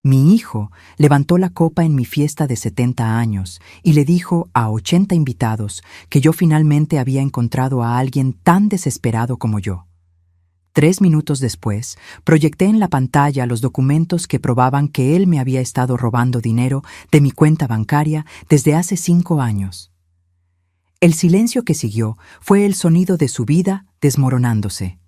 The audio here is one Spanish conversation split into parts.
Mi hijo levantó la copa en mi fiesta de 70 años y le dijo a 80 invitados que yo finalmente había encontrado a alguien tan desesperado como yo. 3 minutos después, proyecté en la pantalla los documentos que probaban que él me había estado robando dinero de mi cuenta bancaria desde hace 5 años. El silencio que siguió fue el sonido de su vida desmoronándose.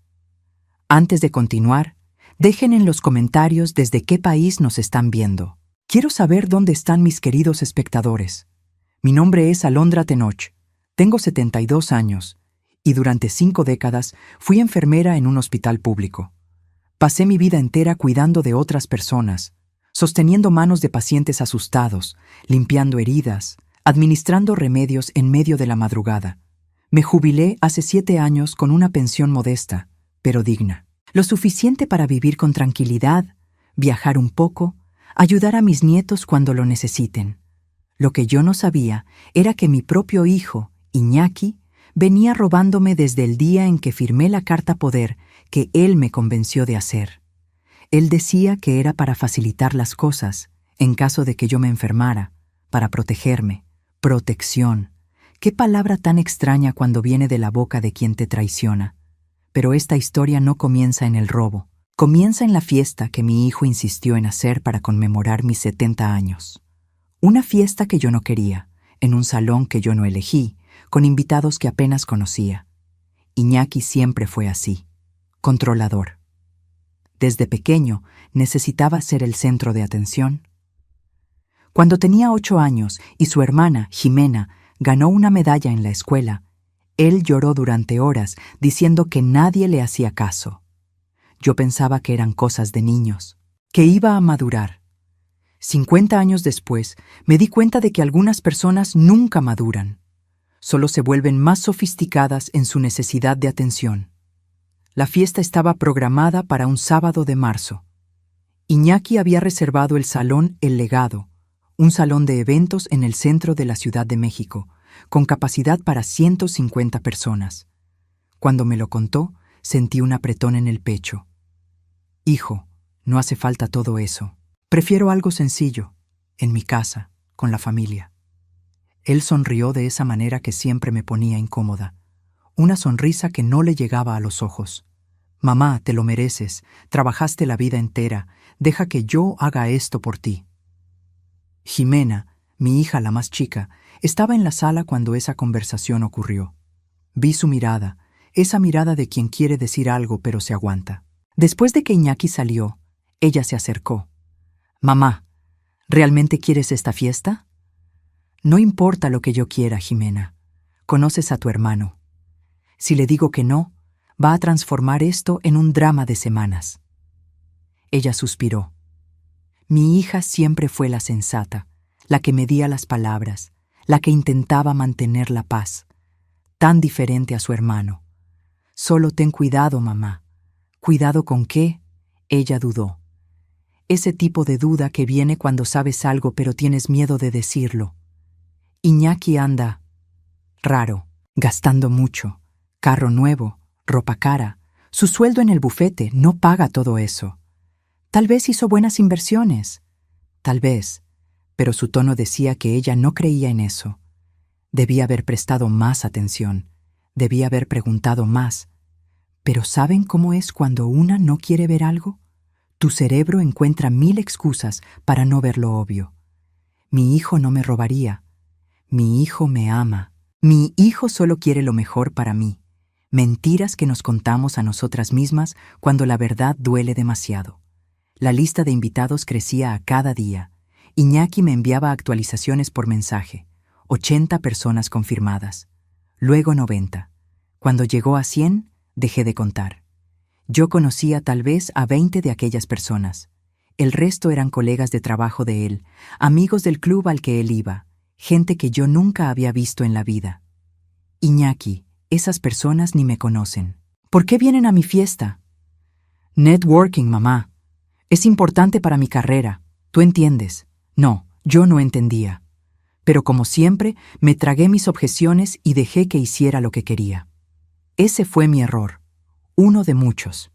Antes de continuar, dejen en los comentarios desde qué país nos están viendo. Quiero saber dónde están mis queridos espectadores. Mi nombre es Alondra Tenoch, tengo 72 años y durante 5 décadas fui enfermera en un hospital público. Pasé mi vida entera cuidando de otras personas, sosteniendo manos de pacientes asustados, limpiando heridas, administrando remedios en medio de la madrugada. Me jubilé hace 7 años con una pensión modesta, pero digna. Lo suficiente para vivir con tranquilidad, viajar un poco, ayudar a mis nietos cuando lo necesiten. Lo que yo no sabía era que mi propio hijo, Iñaki, venía robándome desde el día en que firmé la carta poder que él me convenció de hacer. Él decía que era para facilitar las cosas, en caso de que yo me enfermara, para protegerme. Protección. Qué palabra tan extraña cuando viene de la boca de quien te traiciona. Pero esta historia no comienza en el robo. Comienza en la fiesta que mi hijo insistió en hacer para conmemorar mis 70 años. Una fiesta que yo no quería, en un salón que yo no elegí, con invitados que apenas conocía. Iñaki siempre fue así, controlador. Desde pequeño necesitaba ser el centro de atención. Cuando tenía 8 años y su hermana, Jimena, ganó una medalla en la escuela, él lloró durante horas diciendo que nadie le hacía caso. Yo pensaba que eran cosas de niños, que iba a madurar. 50 años después, me di cuenta de que algunas personas nunca maduran. Solo se vuelven más sofisticadas en su necesidad de atención. La fiesta estaba programada para un sábado de marzo. Iñaki había reservado el salón El Legado, un salón de eventos en el centro de la Ciudad de México, con capacidad para 150 personas. Cuando me lo contó, sentí un apretón en el pecho. Hijo, no hace falta todo eso. Prefiero algo sencillo, en mi casa, con la familia. Él sonrió de esa manera que siempre me ponía incómoda, una sonrisa que no le llegaba a los ojos. Mamá, te lo mereces, trabajaste la vida entera, deja que yo haga esto por ti. Jimena, mi hija la más chica, estaba en la sala cuando esa conversación ocurrió. Vi su mirada, esa mirada de quien quiere decir algo pero se aguanta. Después de que Iñaki salió, ella se acercó. Mamá, ¿realmente quieres esta fiesta? No importa lo que yo quiera, Jimena. Conoces a tu hermano. Si le digo que no, va a transformar esto en un drama de semanas. Ella suspiró. Mi hija siempre fue la sensata, la que medía las palabras, la que intentaba mantener la paz, tan diferente a su hermano. Solo ten cuidado, mamá. ¿Cuidado con qué? Ella dudó. Ese tipo de duda que viene cuando sabes algo pero tienes miedo de decirlo. Iñaki anda raro, gastando mucho, carro nuevo, ropa cara, su sueldo en el bufete no paga todo eso. Tal vez hizo buenas inversiones, tal vez, pero su tono decía que ella no creía en eso. Debía haber prestado más atención, debía haber preguntado más. Pero ¿saben cómo es cuando una no quiere ver algo? Tu cerebro encuentra 1000 excusas para no ver lo obvio. Mi hijo no me robaría. Mi hijo me ama. Mi hijo solo quiere lo mejor para mí. Mentiras que nos contamos a nosotras mismas cuando la verdad duele demasiado. La lista de invitados crecía a cada día. Iñaki me enviaba actualizaciones por mensaje. 80 personas confirmadas. Luego 90. Cuando llegó a 100, dejé de contar. Yo conocía tal vez a 20 de aquellas personas. El resto eran colegas de trabajo de él, amigos del club al que él iba, gente que yo nunca había visto en la vida. Iñaki, esas personas ni me conocen. ¿Por qué vienen a mi fiesta? Networking, mamá. Es importante para mi carrera. ¿Tú entiendes? No, yo no entendía. Pero como siempre, me tragué mis objeciones y dejé que hiciera lo que quería. Ese fue mi error. Uno de muchos.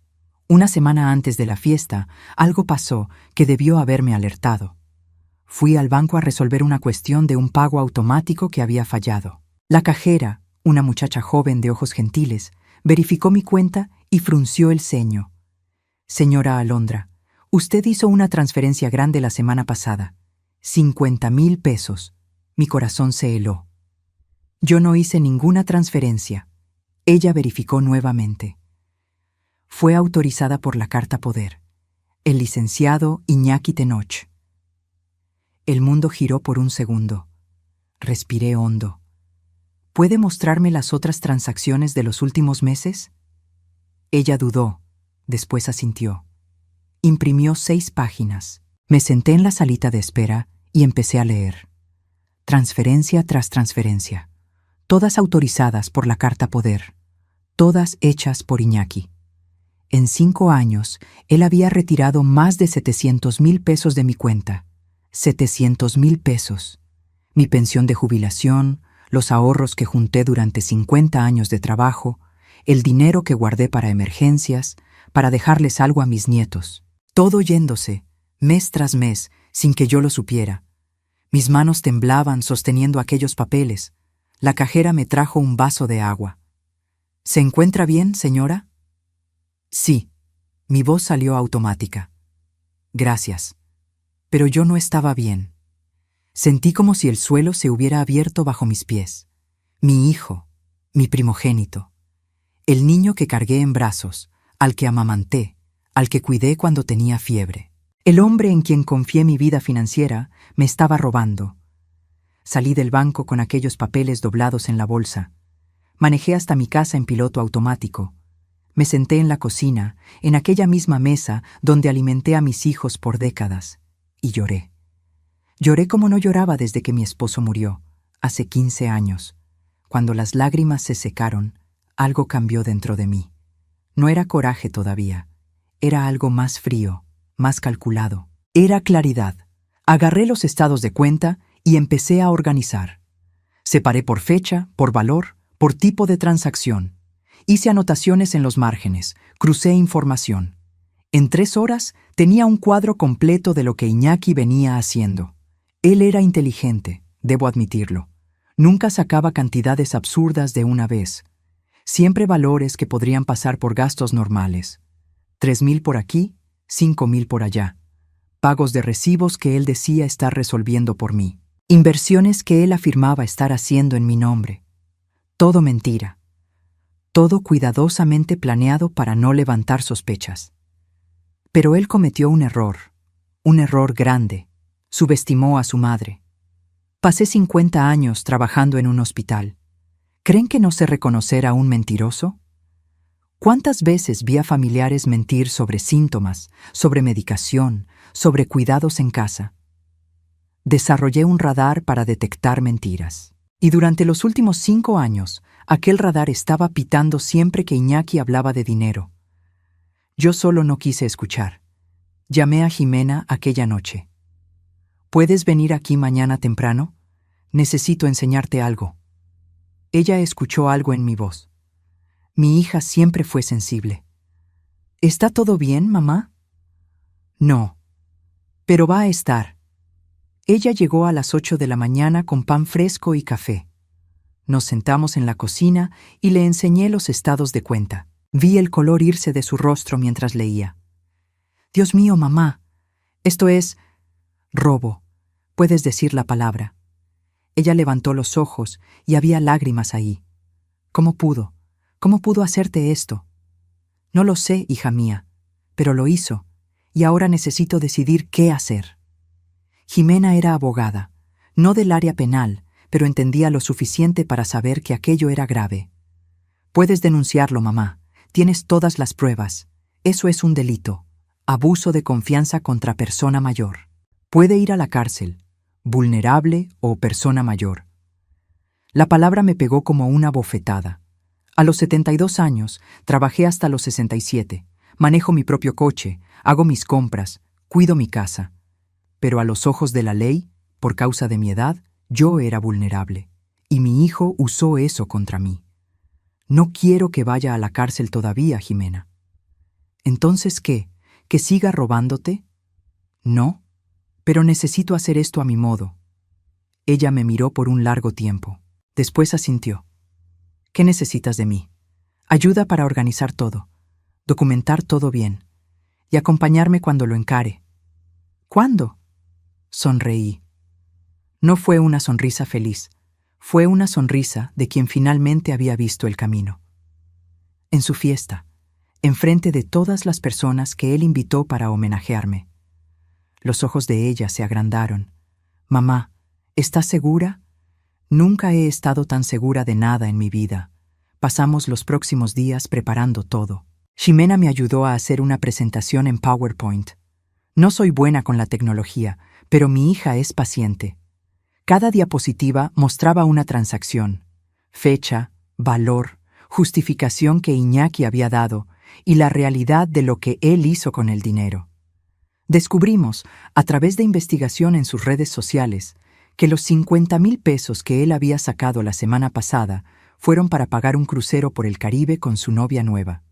Una semana antes de la fiesta, algo pasó que debió haberme alertado. Fui al banco a resolver una cuestión de un pago automático que había fallado. La cajera, una muchacha joven de ojos gentiles, verificó mi cuenta y frunció el ceño. Señora Alondra, usted hizo una transferencia grande la semana pasada. 50,000 pesos. Mi corazón se heló. Yo no hice ninguna transferencia. Ella verificó nuevamente. Fue autorizada por la Carta Poder. El licenciado Iñaki Tenoch. El mundo giró por un segundo. Respiré hondo. ¿Puede mostrarme las otras transacciones de los últimos meses? Ella dudó, después asintió. Imprimió 6 páginas. Me senté en la salita de espera y empecé a leer. Transferencia tras transferencia. Todas autorizadas por la Carta Poder. Todas hechas por Iñaki. En 5 años, él había retirado más de 700,000 pesos de mi cuenta. 700,000 pesos. Mi pensión de jubilación, los ahorros que junté durante 50 años de trabajo, el dinero que guardé para emergencias, para dejarles algo a mis nietos. Todo yéndose, mes tras mes, sin que yo lo supiera. Mis manos temblaban sosteniendo aquellos papeles. La cajera me trajo un vaso de agua. ¿Se encuentra bien, señora? Sí. Mi voz salió automática. Gracias. Pero yo no estaba bien. Sentí como si el suelo se hubiera abierto bajo mis pies. Mi hijo, mi primogénito. El niño que cargué en brazos, al que amamanté, al que cuidé cuando tenía fiebre. El hombre en quien confié mi vida financiera me estaba robando. Salí del banco con aquellos papeles doblados en la bolsa. Manejé hasta mi casa en piloto automático. Me senté en la cocina, en aquella misma mesa donde alimenté a mis hijos por décadas, y lloré. Lloré como no lloraba desde que mi esposo murió, hace 15 años. Cuando las lágrimas se secaron, algo cambió dentro de mí. No era coraje todavía, era algo más frío, más calculado. Era claridad. Agarré los estados de cuenta y empecé a organizar. Separé por fecha, por valor, por tipo de transacción. Hice anotaciones en los márgenes, crucé información. En 3 horas tenía un cuadro completo de lo que Iñaki venía haciendo. Él era inteligente, debo admitirlo. Nunca sacaba cantidades absurdas de una vez. Siempre valores que podrían pasar por gastos normales. 3,000 por aquí, 5,000 por allá. Pagos de recibos que él decía estar resolviendo por mí. Inversiones que él afirmaba estar haciendo en mi nombre. Todo mentira. Todo cuidadosamente planeado para no levantar sospechas. Pero él cometió un error grande. Subestimó a su madre. Pasé 50 años trabajando en un hospital. ¿Creen que no sé reconocer a un mentiroso? ¿Cuántas veces vi a familiares mentir sobre síntomas, sobre medicación, sobre cuidados en casa? Desarrollé un radar para detectar mentiras. Y durante los últimos 5 años, aquel radar estaba pitando siempre que Iñaki hablaba de dinero. Yo solo no quise escuchar. Llamé a Jimena aquella noche. ¿Puedes venir aquí mañana temprano? Necesito enseñarte algo. Ella escuchó algo en mi voz. Mi hija siempre fue sensible. ¿Está todo bien, mamá? No. Pero va a estar. Ella llegó a las 8 de la mañana con pan fresco y café. Nos sentamos en la cocina y le enseñé los estados de cuenta. Vi el color irse de su rostro mientras leía. Dios mío, mamá. Esto es robo. Puedes decir la palabra. Ella levantó los ojos y había lágrimas ahí. ¿Cómo pudo? ¿Cómo pudo hacerte esto? No lo sé, hija mía, pero lo hizo, y ahora necesito decidir qué hacer. Jimena era abogada, no del área penal, pero entendía lo suficiente para saber que aquello era grave. Puedes denunciarlo, mamá. Tienes todas las pruebas. Eso es un delito. Abuso de confianza contra persona mayor. Puede ir a la cárcel, vulnerable o persona mayor. La palabra me pegó como una bofetada. A los 72 años, trabajé hasta los 67. Manejo mi propio coche, hago mis compras, cuido mi casa. Pero a los ojos de la ley, por causa de mi edad, yo era vulnerable. Y mi hijo usó eso contra mí. No quiero que vaya a la cárcel todavía, Jimena. ¿Entonces qué? ¿Que siga robándote? No, pero necesito hacer esto a mi modo. Ella me miró por un largo tiempo. Después asintió. ¿Qué necesitas de mí? Ayuda para organizar todo, documentar todo bien y acompañarme cuando lo encare. ¿Cuándo? Sonreí. No fue una sonrisa feliz, fue una sonrisa de quien finalmente había visto el camino. En su fiesta, enfrente de todas las personas que él invitó para homenajearme. Los ojos de ella se agrandaron. Mamá, ¿estás segura? Nunca he estado tan segura de nada en mi vida. Pasamos los próximos días preparando todo. Ximena me ayudó a hacer una presentación en PowerPoint. No soy buena con la tecnología, pero mi hija es paciente. Cada diapositiva mostraba una transacción, fecha, valor, justificación que Iñaki había dado y la realidad de lo que él hizo con el dinero. Descubrimos, a través de investigación en sus redes sociales, que los 50,000 pesos que él había sacado la semana pasada fueron para pagar un crucero por el Caribe con su novia nueva.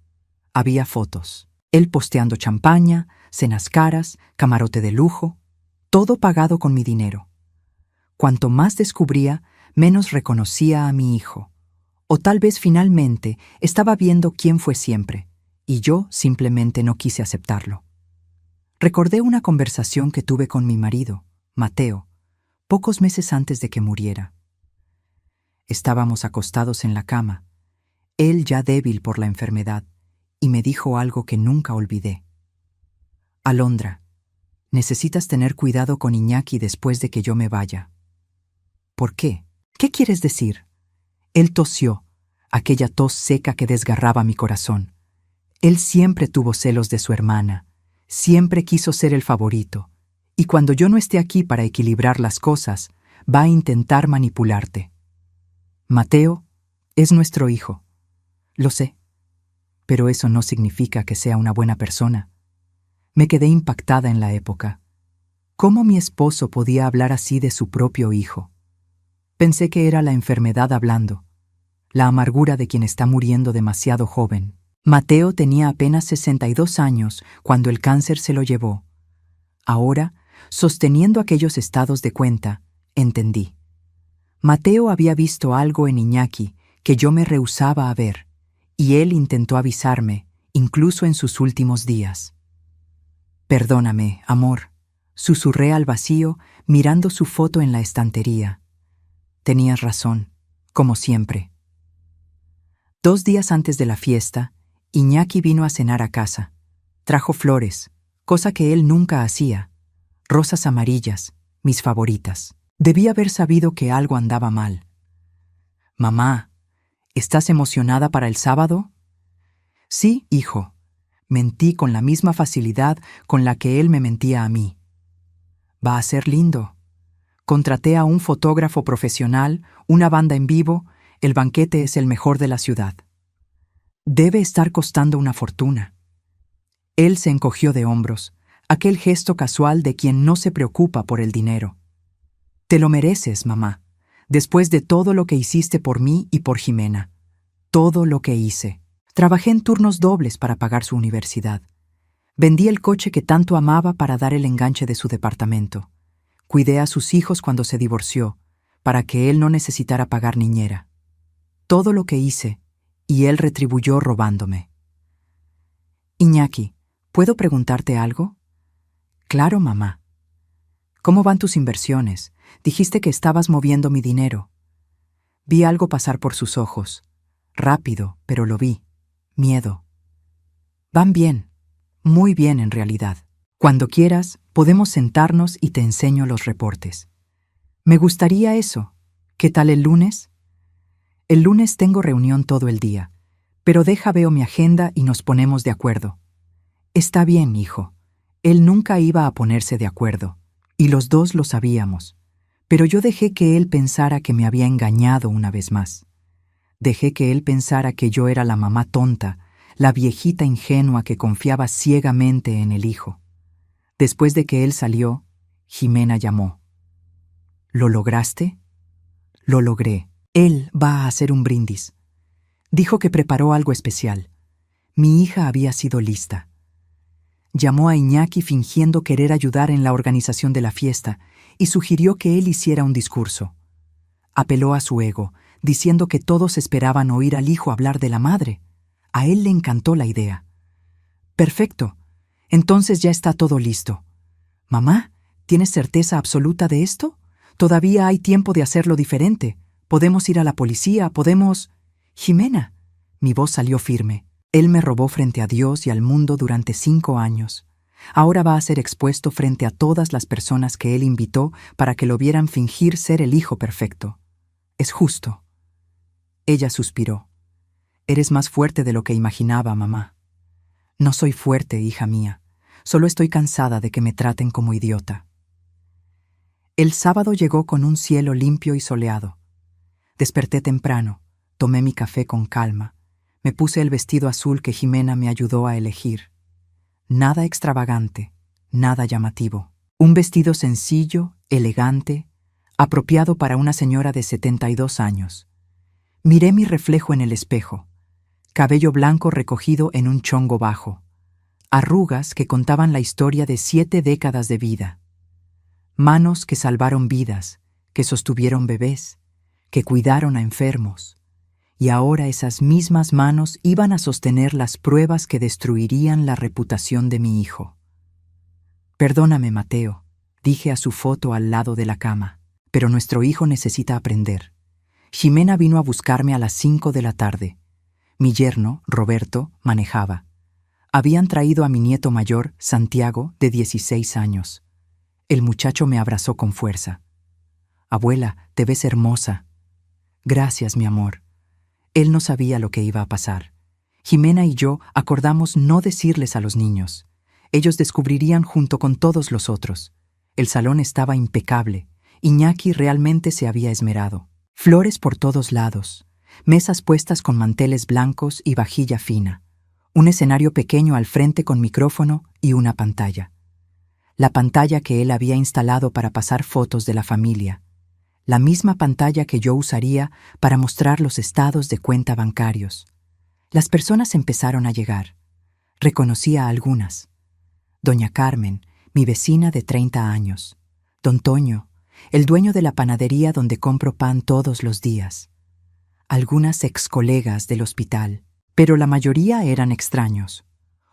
Había fotos, él posteando champaña, cenas caras, camarote de lujo, todo pagado con mi dinero. Cuanto más descubría, menos reconocía a mi hijo. O tal vez finalmente estaba viendo quién fue siempre, y yo simplemente no quise aceptarlo. Recordé una conversación que tuve con mi marido, Mateo, pocos meses antes de que muriera. Estábamos acostados en la cama, él ya débil por la enfermedad, y me dijo algo que nunca olvidé. Alondra, necesitas tener cuidado con Iñaki después de que yo me vaya. ¿Por qué? ¿Qué quieres decir? Él tosió, aquella tos seca que desgarraba mi corazón. Él siempre tuvo celos de su hermana, siempre quiso ser el favorito, y cuando yo no esté aquí para equilibrar las cosas, va a intentar manipularte. Mateo es nuestro hijo. Lo sé, pero eso no significa que sea una buena persona. Me quedé impactada en la época. ¿Cómo mi esposo podía hablar así de su propio hijo? Pensé que era la enfermedad hablando, la amargura de quien está muriendo demasiado joven. Mateo tenía apenas 62 años cuando el cáncer se lo llevó. Ahora, sosteniendo aquellos estados de cuenta, entendí. Mateo había visto algo en Iñaki que yo me rehusaba a ver, y él intentó avisarme, incluso en sus últimos días. Perdóname, amor, susurré al vacío mirando su foto en la estantería. Tenías razón, como siempre. 2 días antes de la fiesta, Iñaki vino a cenar a casa. Trajo flores, cosa que él nunca hacía. Rosas amarillas, mis favoritas. Debí haber sabido que algo andaba mal. Mamá, ¿estás emocionada para el sábado? Sí, hijo. Mentí con la misma facilidad con la que él me mentía a mí. Va a ser lindo. Contraté a un fotógrafo profesional, una banda en vivo, el banquete es el mejor de la ciudad. Debe estar costando una fortuna. Él se encogió de hombros, aquel gesto casual de quien no se preocupa por el dinero. Te lo mereces, mamá, después de todo lo que hiciste por mí y por Ximena. Todo lo que hice. Trabajé en turnos dobles para pagar su universidad. Vendí el coche que tanto amaba para dar el enganche de su departamento. Cuidé a sus hijos cuando se divorció, para que él no necesitara pagar niñera. Todo lo que hice, y él retribuyó robándome. Iñaki, ¿puedo preguntarte algo? Claro, mamá. ¿Cómo van tus inversiones? Dijiste que estabas moviendo mi dinero. Vi algo pasar por sus ojos. Rápido, pero lo vi. Miedo. Van bien. Muy bien, en realidad. Cuando quieras, podemos sentarnos y te enseño los reportes. Me gustaría eso. ¿Qué tal el lunes? El lunes tengo reunión todo el día, pero veo mi agenda y nos ponemos de acuerdo. Está bien, hijo. Él nunca iba a ponerse de acuerdo, y los dos lo sabíamos, pero yo dejé que él pensara que me había engañado una vez más. Dejé que él pensara que yo era la mamá tonta, la viejita ingenua que confiaba ciegamente en el hijo. Después de que él salió, Ximena llamó. ¿Lo lograste? Lo logré. Él va a hacer un brindis. Dijo que preparó algo especial. Mi hija había sido lista. Llamó a Iñaki fingiendo querer ayudar en la organización de la fiesta y sugirió que él hiciera un discurso. Apeló a su ego, diciendo que todos esperaban oír al hijo hablar de la madre. A él le encantó la idea. Perfecto. Entonces ya está todo listo. Mamá, ¿tienes certeza absoluta de esto? Todavía hay tiempo de hacerlo diferente. Podemos ir a la policía, podemos... Jimena. Mi voz salió firme. Él me robó frente a Dios y al mundo durante 5 años. Ahora va a ser expuesto frente a todas las personas que él invitó para que lo vieran fingir ser el hijo perfecto. Es justo. Ella suspiró. Eres más fuerte de lo que imaginaba, mamá. No soy fuerte, hija mía. Solo estoy cansada de que me traten como idiota. El sábado llegó con un cielo limpio y soleado. Desperté temprano, tomé mi café con calma, me puse el vestido azul que Jimena me ayudó a elegir. Nada extravagante, nada llamativo. Un vestido sencillo, elegante, apropiado para una señora de 72 años. Miré mi reflejo en el espejo. Cabello blanco recogido en un chongo bajo. Arrugas que contaban la historia de 7 décadas de vida. Manos que salvaron vidas, que sostuvieron bebés, que cuidaron a enfermos. Y ahora esas mismas manos iban a sostener las pruebas que destruirían la reputación de mi hijo. Perdóname, Mateo, dije a su foto al lado de la cama, pero nuestro hijo necesita aprender. Jimena vino a buscarme a las 5 de la tarde. Mi yerno, Roberto, manejaba. Habían traído a mi nieto mayor, Santiago, de 16 años. El muchacho me abrazó con fuerza. Abuela, te ves hermosa. Gracias, mi amor. Él no sabía lo que iba a pasar. Jimena y yo acordamos no decirles a los niños. Ellos descubrirían junto con todos los otros. El salón estaba impecable. Iñaki realmente se había esmerado. Flores por todos lados. Mesas puestas con manteles blancos y vajilla fina. Un escenario pequeño al frente con micrófono y una pantalla. La pantalla que él había instalado para pasar fotos de la familia. La misma pantalla que yo usaría para mostrar los estados de cuenta bancarios. Las personas empezaron a llegar. Reconocí a algunas. Doña Carmen, mi vecina de 30 años. Don Toño, el dueño de la panadería donde compro pan todos los días. Algunas ex-colegas del hospital, pero la mayoría eran extraños.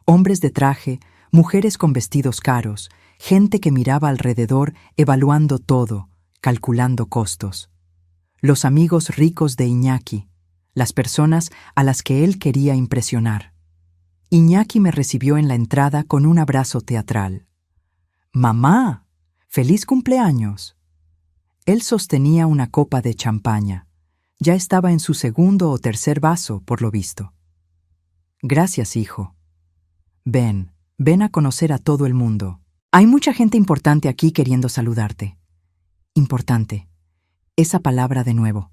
Hombres de traje, mujeres con vestidos caros, gente que miraba alrededor evaluando todo, calculando costos. Los amigos ricos de Iñaki, las personas a las que él quería impresionar. Iñaki me recibió en la entrada con un abrazo teatral. «¡Mamá! ¡Feliz cumpleaños!». Él sostenía una copa de champaña. Ya estaba en su segundo o tercer vaso, por lo visto. «Gracias, hijo. Ven a conocer a todo el mundo. Hay mucha gente importante aquí queriendo saludarte». Importante. Esa palabra de nuevo.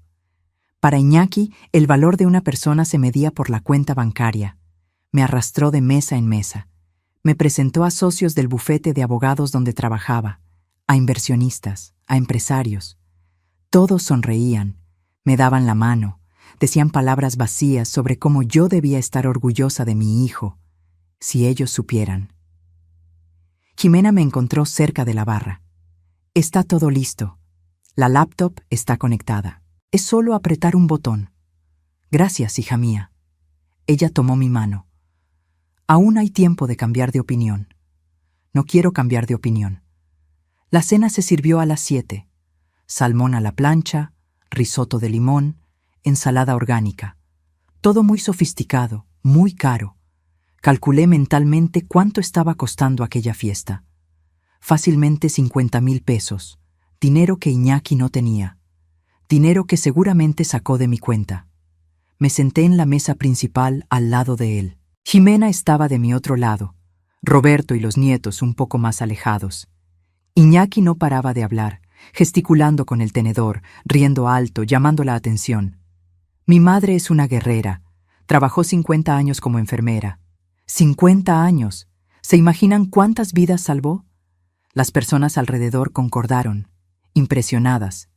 Para Iñaki, el valor de una persona se medía por la cuenta bancaria. Me arrastró de mesa en mesa. Me presentó a socios del bufete de abogados donde trabajaba, a inversionistas, a empresarios. Todos sonreían, me daban la mano, decían palabras vacías sobre cómo yo debía estar orgullosa de mi hijo, si ellos supieran. Jimena me encontró cerca de la barra. Está todo listo. La laptop está conectada. Es solo apretar un botón. Gracias, hija mía. Ella tomó mi mano. Aún hay tiempo de cambiar de opinión. No quiero cambiar de opinión. La cena se sirvió a las 7. Salmón a la plancha, risotto de limón, ensalada orgánica. Todo muy sofisticado, muy caro. Calculé mentalmente cuánto estaba costando aquella fiesta. Fácilmente 50,000 pesos. Dinero que Iñaki no tenía. Dinero que seguramente sacó de mi cuenta. Me senté en la mesa principal al lado de él. Jimena estaba de mi otro lado. Roberto y los nietos un poco más alejados. Iñaki no paraba de hablar, gesticulando con el tenedor, riendo alto, llamando la atención. Mi madre es una guerrera. Trabajó 50 años como enfermera. 50 años. ¿Se imaginan cuántas vidas salvó? Las personas alrededor concordaron, impresionadas.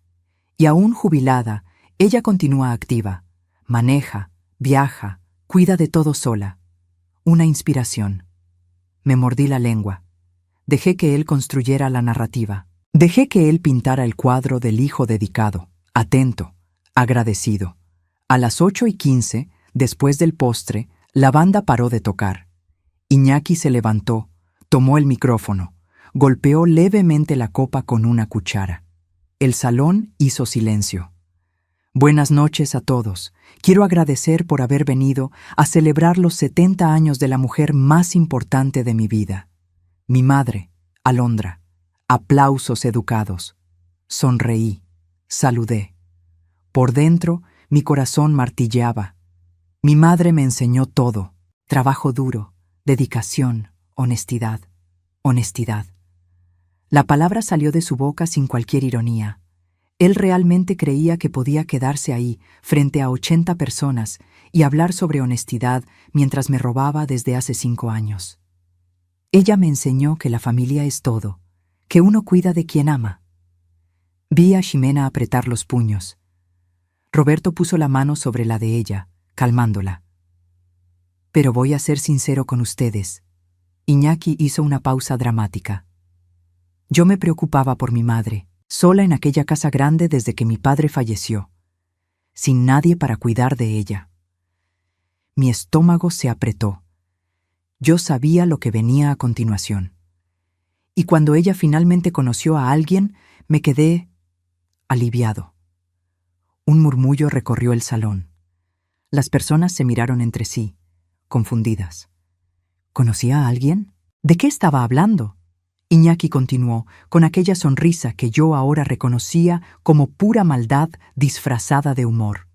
Y aún jubilada, ella continúa activa. Maneja, viaja, cuida de todo sola. Una inspiración. Me mordí la lengua. Dejé que él construyera la narrativa. Dejé que él pintara el cuadro del hijo dedicado, atento, agradecido. A las 8:15, después del postre, la banda paró de tocar. Iñaki se levantó, tomó el micrófono, golpeó levemente la copa con una cuchara. El salón hizo silencio. Buenas noches a todos. Quiero agradecer por haber venido a celebrar los 70 años de la mujer más importante de mi vida. Mi madre, Alondra. Aplausos educados. Sonreí. Saludé. Por dentro, mi corazón martilleaba. Mi madre me enseñó todo. Trabajo duro, dedicación, honestidad. Honestidad. La palabra salió de su boca sin cualquier ironía. Él realmente creía que podía quedarse ahí, frente a 80 personas, y hablar sobre honestidad mientras me robaba desde hace 5 años. Ella me enseñó que la familia es todo, que uno cuida de quien ama. Vi a Ximena apretar los puños. Roberto puso la mano sobre la de ella, calmándola. Pero voy a ser sincero con ustedes. Iñaki hizo una pausa dramática. Yo me preocupaba por mi madre, sola en aquella casa grande desde que mi padre falleció, sin nadie para cuidar de ella. Mi estómago se apretó. Yo sabía lo que venía a continuación. Y cuando ella finalmente conoció a alguien, me quedé aliviado. Un murmullo recorrió el salón. Las personas se miraron entre sí, confundidas. ¿Conocía a alguien? ¿De qué estaba hablando? Iñaki continuó, con aquella sonrisa que yo ahora reconocía como pura maldad disfrazada de humor.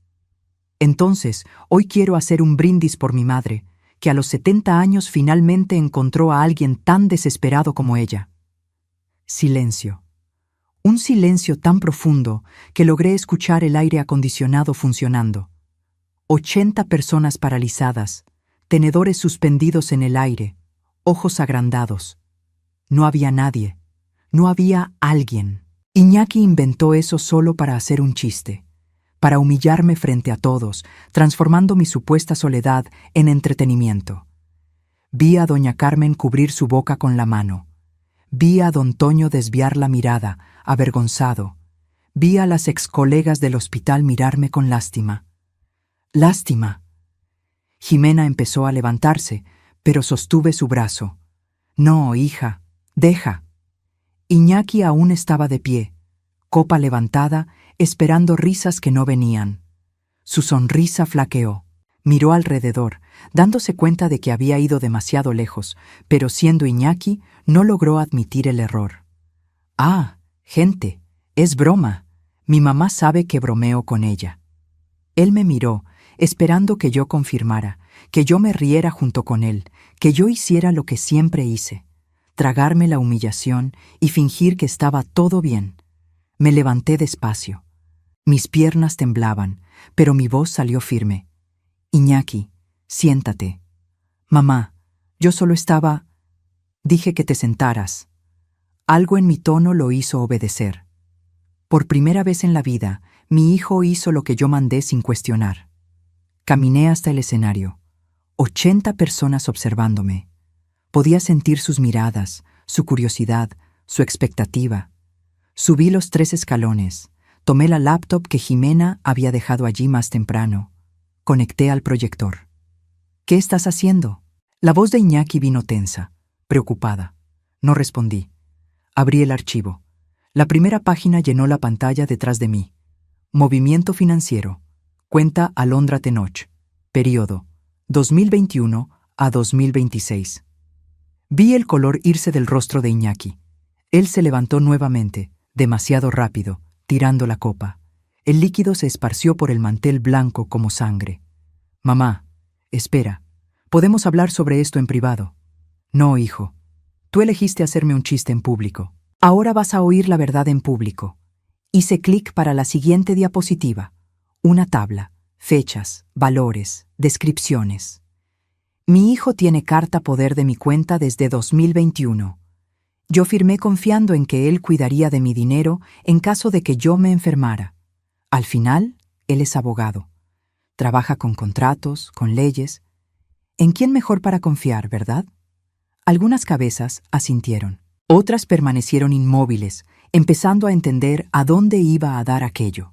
Entonces, hoy quiero hacer un brindis por mi madre, que a los 70 años finalmente encontró a alguien tan desesperado como ella. Silencio. Un silencio tan profundo que logré escuchar el aire acondicionado funcionando. 80 personas paralizadas, tenedores suspendidos en el aire, ojos agrandados. No había nadie. No había alguien. Iñaki inventó eso solo para hacer un chiste, para humillarme frente a todos, transformando mi supuesta soledad en entretenimiento. Vi a doña Carmen cubrir su boca con la mano. Vi a don Toño desviar la mirada, avergonzado. Vi a las excolegas del hospital mirarme con lástima. ¡Lástima! Ximena empezó a levantarse, pero sostuve su brazo. No, hija, deja. Iñaki aún estaba de pie, copa levantada, esperando risas que no venían. Su sonrisa flaqueó. Miró alrededor, dándose cuenta de que había ido demasiado lejos, pero siendo Iñaki, no logró admitir el error. Ah, gente, es broma. Mi mamá sabe que bromeo con ella. Él me miró, esperando que yo confirmara, que yo me riera junto con él, que yo hiciera lo que siempre hice, tragarme la humillación y fingir que estaba todo bien. Me levanté despacio. Mis piernas temblaban, pero mi voz salió firme. Iñaki, siéntate. Mamá, yo solo estaba... Dije que te sentaras. Algo en mi tono lo hizo obedecer. Por primera vez en la vida, mi hijo hizo lo que yo mandé sin cuestionar. Caminé hasta el escenario. 80 personas observándome. Podía sentir sus miradas, su curiosidad, su expectativa. Subí los 3 escalones. Tomé la laptop que Ximena había dejado allí más temprano. Conecté al proyector. ¿Qué estás haciendo? La voz de Iñaki vino tensa, preocupada. No respondí. Abrí el archivo. La primera página llenó la pantalla detrás de mí. Movimiento financiero. Cuenta Alondra Tenoch. Período 2021 a 2026. Vi el color irse del rostro de Iñaki. Él se levantó nuevamente, demasiado rápido, tirando la copa. El líquido se esparció por el mantel blanco como sangre. Mamá, espera. Podemos hablar sobre esto en privado. No, hijo. Tú elegiste hacerme un chiste en público. Ahora vas a oír la verdad en público. Hice clic para la siguiente diapositiva. Una tabla, fechas, valores, descripciones. Mi hijo tiene carta poder de mi cuenta desde 2021. Yo firmé confiando en que él cuidaría de mi dinero en caso de que yo me enfermara. Al final, él es abogado. Trabaja con contratos, con leyes. ¿En quién mejor para confiar, verdad? Algunas cabezas asintieron. Otras permanecieron inmóviles, empezando a entender a dónde iba a dar aquello.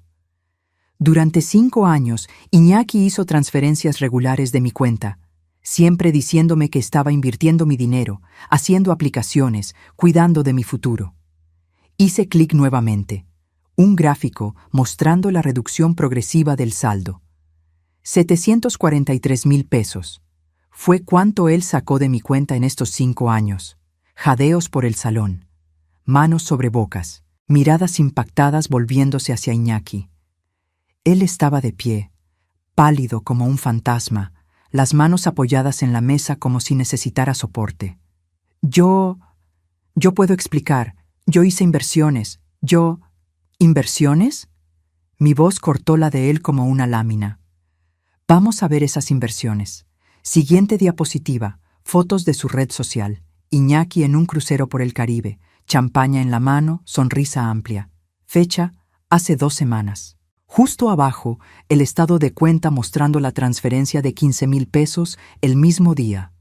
Durante 5 años, Iñaki hizo transferencias regulares de mi cuenta, siempre diciéndome que estaba invirtiendo mi dinero, haciendo aplicaciones, cuidando de mi futuro. Hice clic nuevamente. Un gráfico mostrando la reducción progresiva del saldo. 743,000 pesos. Fue cuánto él sacó de mi cuenta en estos 5 años. Jadeos por el salón. Manos sobre bocas. Miradas impactadas volviéndose hacia Iñaki. Él estaba de pie, pálido como un fantasma, las manos apoyadas en la mesa como si necesitara soporte. Yo puedo explicar. Yo hice inversiones. ¿Inversiones? Mi voz cortó la de él como una lámina. Vamos a ver esas inversiones. Siguiente diapositiva. Fotos de su red social. Iñaki en un crucero por el Caribe. Champaña en la mano, sonrisa amplia. Fecha, hace 2 semanas. Justo abajo, el estado de cuenta mostrando la transferencia de 15,000 pesos el mismo día.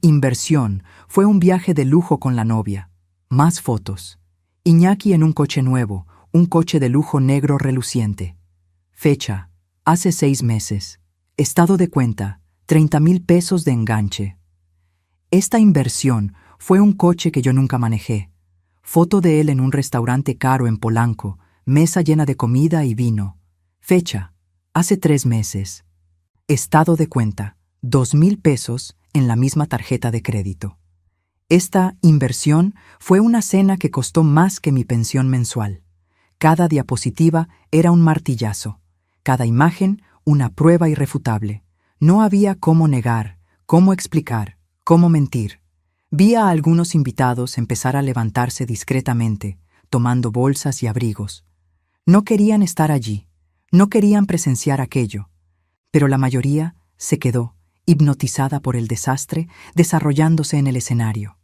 Inversión fue un viaje de lujo con la novia. Más fotos. Iñaki en un coche nuevo, un coche de lujo negro reluciente. Fecha, hace 6 meses. Estado de cuenta, 30,000 pesos de enganche. Esta inversión fue un coche que yo nunca manejé. Foto de él en un restaurante caro en Polanco, mesa llena de comida y vino. Fecha, hace 3 meses. Estado de cuenta, 2,000 pesos en la misma tarjeta de crédito. Esta inversión fue una cena que costó más que mi pensión mensual. Cada diapositiva era un martillazo. Cada imagen, una prueba irrefutable. No había cómo negar, cómo explicar, cómo mentir. Vi a algunos invitados empezar a levantarse discretamente, tomando bolsas y abrigos. No querían estar allí, no querían presenciar aquello, pero la mayoría se quedó, hipnotizada por el desastre, desarrollándose en el escenario.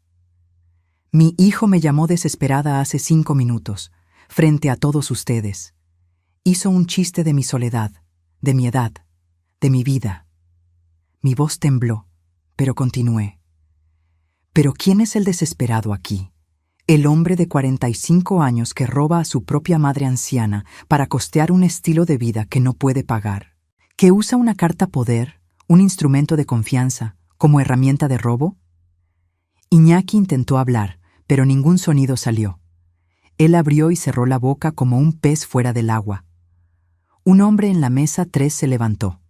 Mi hijo me llamó desesperada hace 5 minutos, frente a todos ustedes. Hizo un chiste de mi soledad, de mi edad, de mi vida. Mi voz tembló, pero continué. ¿Pero quién es el desesperado aquí? El hombre de 45 años que roba a su propia madre anciana para costear un estilo de vida que no puede pagar, que usa una carta poder, un instrumento de confianza, como herramienta de robo. Iñaki intentó hablar, pero ningún sonido salió. Él abrió y cerró la boca como un pez fuera del agua. Un hombre en la mesa 3 se levantó.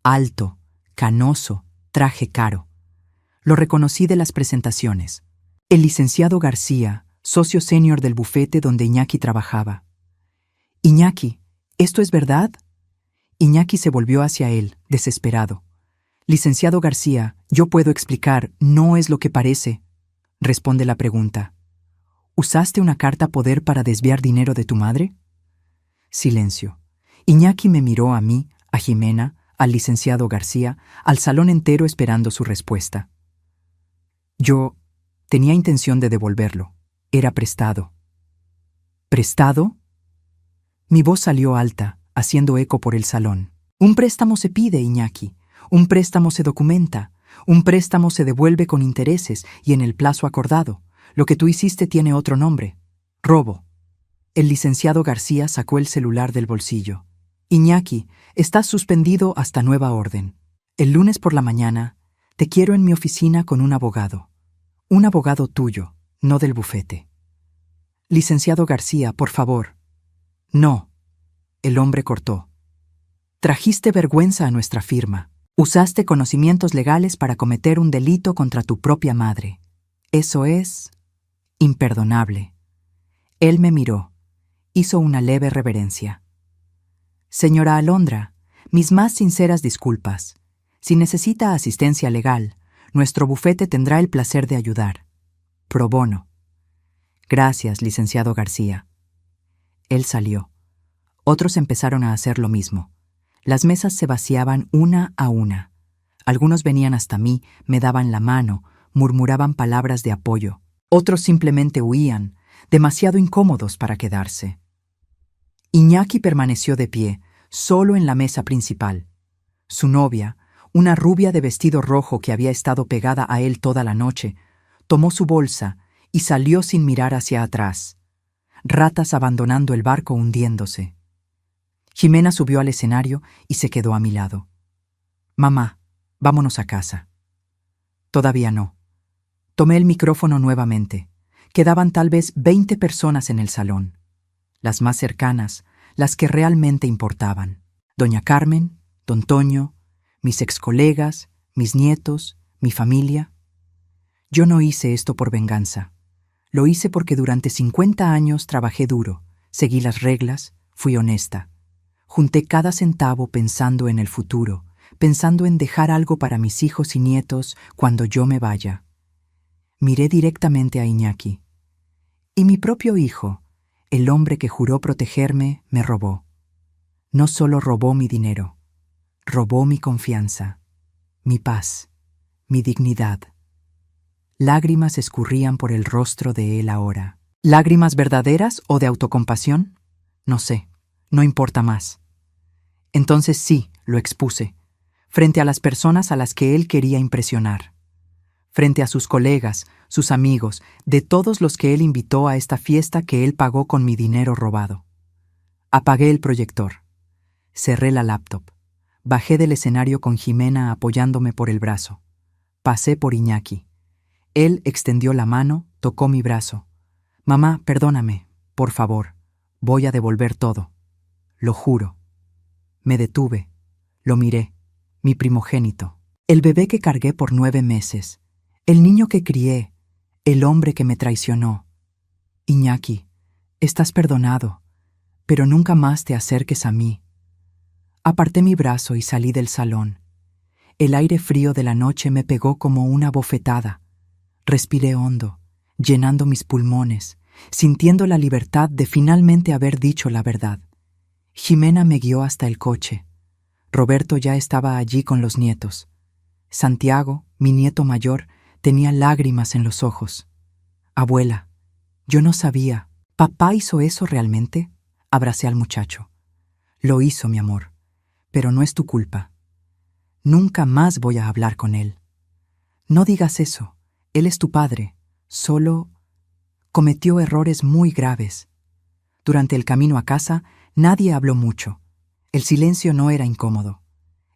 Alto, canoso, traje caro. Lo reconocí de las presentaciones. El licenciado García, socio senior del bufete donde Iñaki trabajaba. Iñaki, ¿esto es verdad? Iñaki se volvió hacia él, desesperado. Licenciado García, yo puedo explicar, no es lo que parece. Responde la pregunta. ¿Usaste una carta poder para desviar dinero de tu madre? Silencio. Iñaki me miró a mí, a Jimena, al licenciado García, al salón entero esperando su respuesta. Yo tenía intención de devolverlo. Era prestado. ¿Prestado? Mi voz salió alta, haciendo eco por el salón. Un préstamo se pide, Iñaki. Un préstamo se documenta. Un préstamo se devuelve con intereses y en el plazo acordado. Lo que tú hiciste tiene otro nombre. Robo. El licenciado García sacó el celular del bolsillo. Iñaki, estás suspendido hasta nueva orden. El lunes por la mañana te quiero en mi oficina con un abogado. Un abogado tuyo, no del bufete. Licenciado García, por favor. No. El hombre cortó. Trajiste vergüenza a nuestra firma. Usaste conocimientos legales para cometer un delito contra tu propia madre. Eso es imperdonable. Él me miró. Hizo una leve reverencia. Señora Alondra, mis más sinceras disculpas. Si necesita asistencia legal, nuestro bufete tendrá el placer de ayudar. Pro bono. Gracias, licenciado García. Él salió. Otros empezaron a hacer lo mismo. Las mesas se vaciaban una a una. Algunos venían hasta mí, me daban la mano, murmuraban palabras de apoyo. Otros simplemente huían, demasiado incómodos para quedarse. Iñaki permaneció de pie, solo en la mesa principal. Su novia, una rubia de vestido rojo que había estado pegada a él toda la noche, tomó su bolsa y salió sin mirar hacia atrás. Ratas abandonando el barco hundiéndose. Jimena subió al escenario y se quedó a mi lado. «Mamá, vámonos a casa». Todavía no. Tomé el micrófono nuevamente. Quedaban tal vez 20 personas en el salón. Las más cercanas, las que realmente importaban. Doña Carmen, don Toño, mis excolegas, mis nietos, mi familia. Yo no hice esto por venganza. Lo hice porque durante 50 años trabajé duro, seguí las reglas, fui honesta. Junté cada centavo pensando en el futuro, pensando en dejar algo para mis hijos y nietos cuando yo me vaya. Miré directamente a Iñaki. Y mi propio hijo, el hombre que juró protegerme, me robó. No solo robó mi dinero, robó mi confianza, mi paz, mi dignidad. Lágrimas escurrían por el rostro de él ahora. ¿Lágrimas verdaderas o de autocompasión? No sé, no importa más. Entonces sí, lo expuse, frente a las personas a las que él quería impresionar. Frente a sus colegas, sus amigos, de todos los que él invitó a esta fiesta que él pagó con mi dinero robado. Apagué el proyector. Cerré la laptop. Bajé del escenario con Jimena apoyándome por el brazo. Pasé por Iñaki. Él extendió la mano, tocó mi brazo. «Mamá, perdóname, por favor. Voy a devolver todo. Lo juro». Me detuve. Lo miré. Mi primogénito. El bebé que cargué por 9 meses. El niño que crié. El hombre que me traicionó. Iñaki, estás perdonado, pero nunca más te acerques a mí. Aparté mi brazo y salí del salón. El aire frío de la noche me pegó como una bofetada. Respiré hondo, llenando mis pulmones, sintiendo la libertad de finalmente haber dicho la verdad. Jimena me guió hasta el coche. Roberto ya estaba allí con los nietos. Santiago, mi nieto mayor, tenía lágrimas en los ojos. «Abuela, yo no sabía. ¿Papá hizo eso realmente?». Abracé al muchacho. «Lo hizo, mi amor, pero no es tu culpa. Nunca más voy a hablar con él. No digas eso. Él es tu padre. Solo cometió errores muy graves». Durante el camino a casa, nadie habló mucho. El silencio no era incómodo.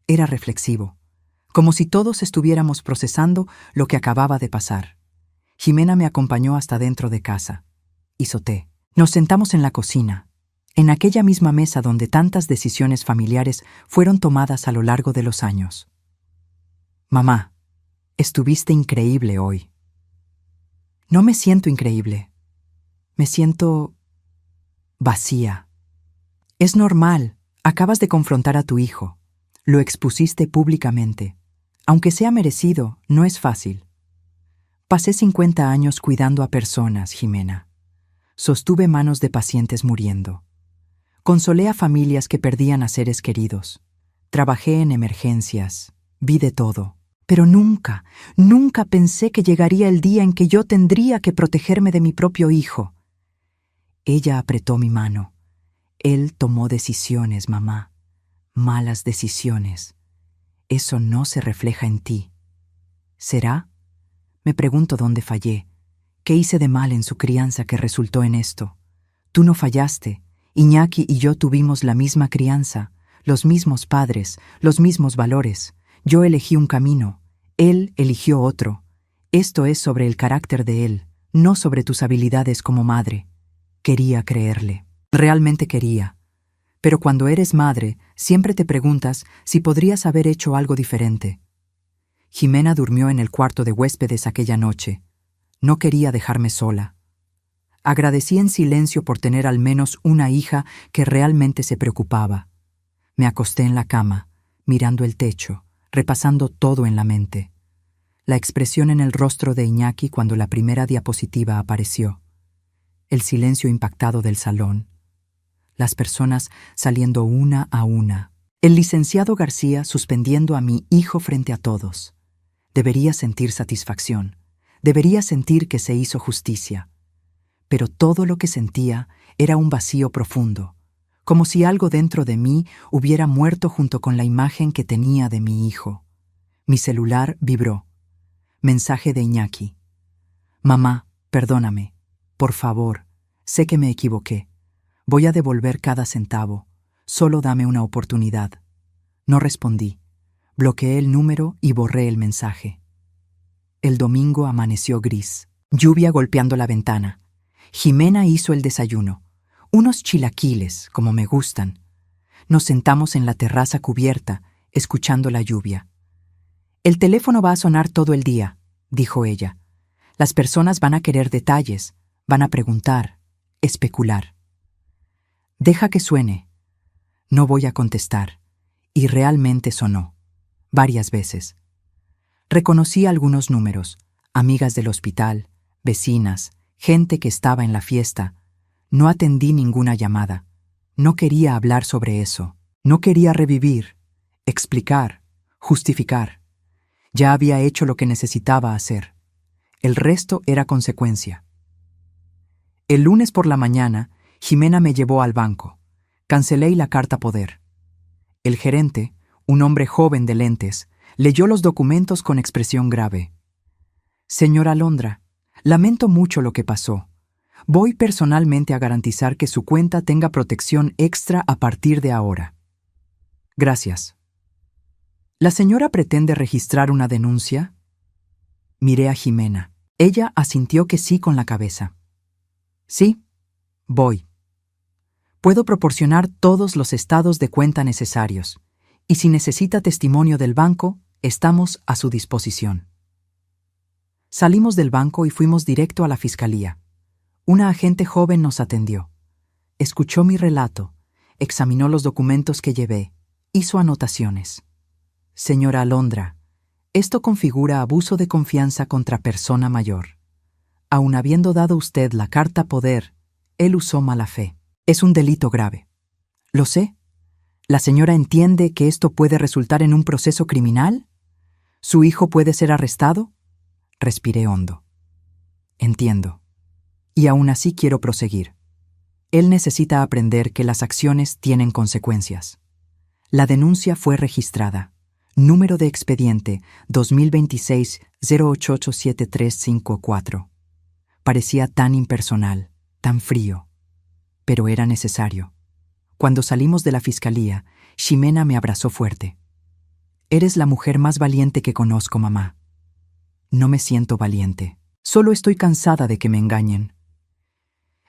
Era reflexivo, como si todos estuviéramos procesando lo que acababa de pasar. Jimena me acompañó hasta dentro de casa. Hizo té. Nos sentamos en la cocina, en aquella misma mesa donde tantas decisiones familiares fueron tomadas a lo largo de los años. «Mamá, estuviste increíble hoy». «No me siento increíble. Me siento vacía». «Es normal. Acabas de confrontar a tu hijo. Lo expusiste públicamente. Aunque sea merecido, no es fácil». Pasé 50 años cuidando a personas, Jimena. Sostuve manos de pacientes muriendo. Consolé a familias que perdían a seres queridos. Trabajé en emergencias. Vi de todo. Pero nunca, nunca pensé que llegaría el día en que yo tendría que protegerme de mi propio hijo. Ella apretó mi mano. Él tomó decisiones, mamá. Malas decisiones. Eso no se refleja en ti. ¿Será? Me pregunto dónde fallé. ¿Qué hice de mal en su crianza que resultó en esto? Tú no fallaste. Iñaki y yo tuvimos la misma crianza, los mismos padres, los mismos valores. Yo elegí un camino. Él eligió otro. Esto es sobre el carácter de él, no sobre tus habilidades como madre. Quería creerle. Realmente quería. Pero cuando eres madre, siempre te preguntas si podrías haber hecho algo diferente. Jimena durmió en el cuarto de huéspedes aquella noche. No quería dejarme sola. Agradecí en silencio por tener al menos una hija que realmente se preocupaba. Me acosté en la cama, mirando el techo, repasando todo en la mente. La expresión en el rostro de Iñaki cuando la primera diapositiva apareció. El silencio impactado del salón. Las personas saliendo una a una. El licenciado García suspendiendo a mi hijo frente a todos. Debería sentir satisfacción. Debería sentir que se hizo justicia. Pero todo lo que sentía era un vacío profundo, como si algo dentro de mí hubiera muerto junto con la imagen que tenía de mi hijo. Mi celular vibró. Mensaje de Iñaki. Mamá, perdóname. Por favor, sé que me equivoqué. Voy a devolver cada centavo. Solo dame una oportunidad. No respondí. Bloqueé el número y borré el mensaje. El domingo amaneció gris. Lluvia golpeando la ventana. Jimena hizo el desayuno. Unos chilaquiles, como me gustan. Nos sentamos en la terraza cubierta, escuchando la lluvia. El teléfono va a sonar todo el día, dijo ella. Las personas van a querer detalles, van a preguntar, especular. Deja que suene. No voy a contestar. Y realmente sonó. Varias veces. Reconocí algunos números, amigas del hospital, vecinas, gente que estaba en la fiesta. No atendí ninguna llamada. No quería hablar sobre eso. No quería revivir, explicar, justificar. Ya había hecho lo que necesitaba hacer. El resto era consecuencia. El lunes por la mañana, Jimena me llevó al banco. Cancelé la carta poder. El gerente, un hombre joven de lentes, leyó los documentos con expresión grave. Señora Alondra, lamento mucho lo que pasó. Voy personalmente a garantizar que su cuenta tenga protección extra a partir de ahora. Gracias. ¿La señora pretende registrar una denuncia? Miré a Jimena. Ella asintió que sí con la cabeza. Sí, voy. Puedo proporcionar todos los estados de cuenta necesarios, y si necesita testimonio del banco, estamos a su disposición. Salimos del banco y fuimos directo a la fiscalía. Una agente joven nos atendió. Escuchó mi relato, examinó los documentos que llevé, hizo anotaciones. Señora Alondra, esto configura abuso de confianza contra persona mayor. Aun habiendo dado usted la carta poder, él usó mala fe. Es un delito grave. Lo sé. ¿La señora entiende que esto puede resultar en un proceso criminal? ¿Su hijo puede ser arrestado? Respiré hondo. Entiendo. Y aún así quiero proseguir. Él necesita aprender que las acciones tienen consecuencias. La denuncia fue registrada. Número de expediente 2026-0887354. Parecía tan impersonal, tan frío. Pero era necesario. Cuando salimos de la fiscalía, Ximena me abrazó fuerte. Eres la mujer más valiente que conozco, mamá. No me siento valiente. Solo estoy cansada de que me engañen.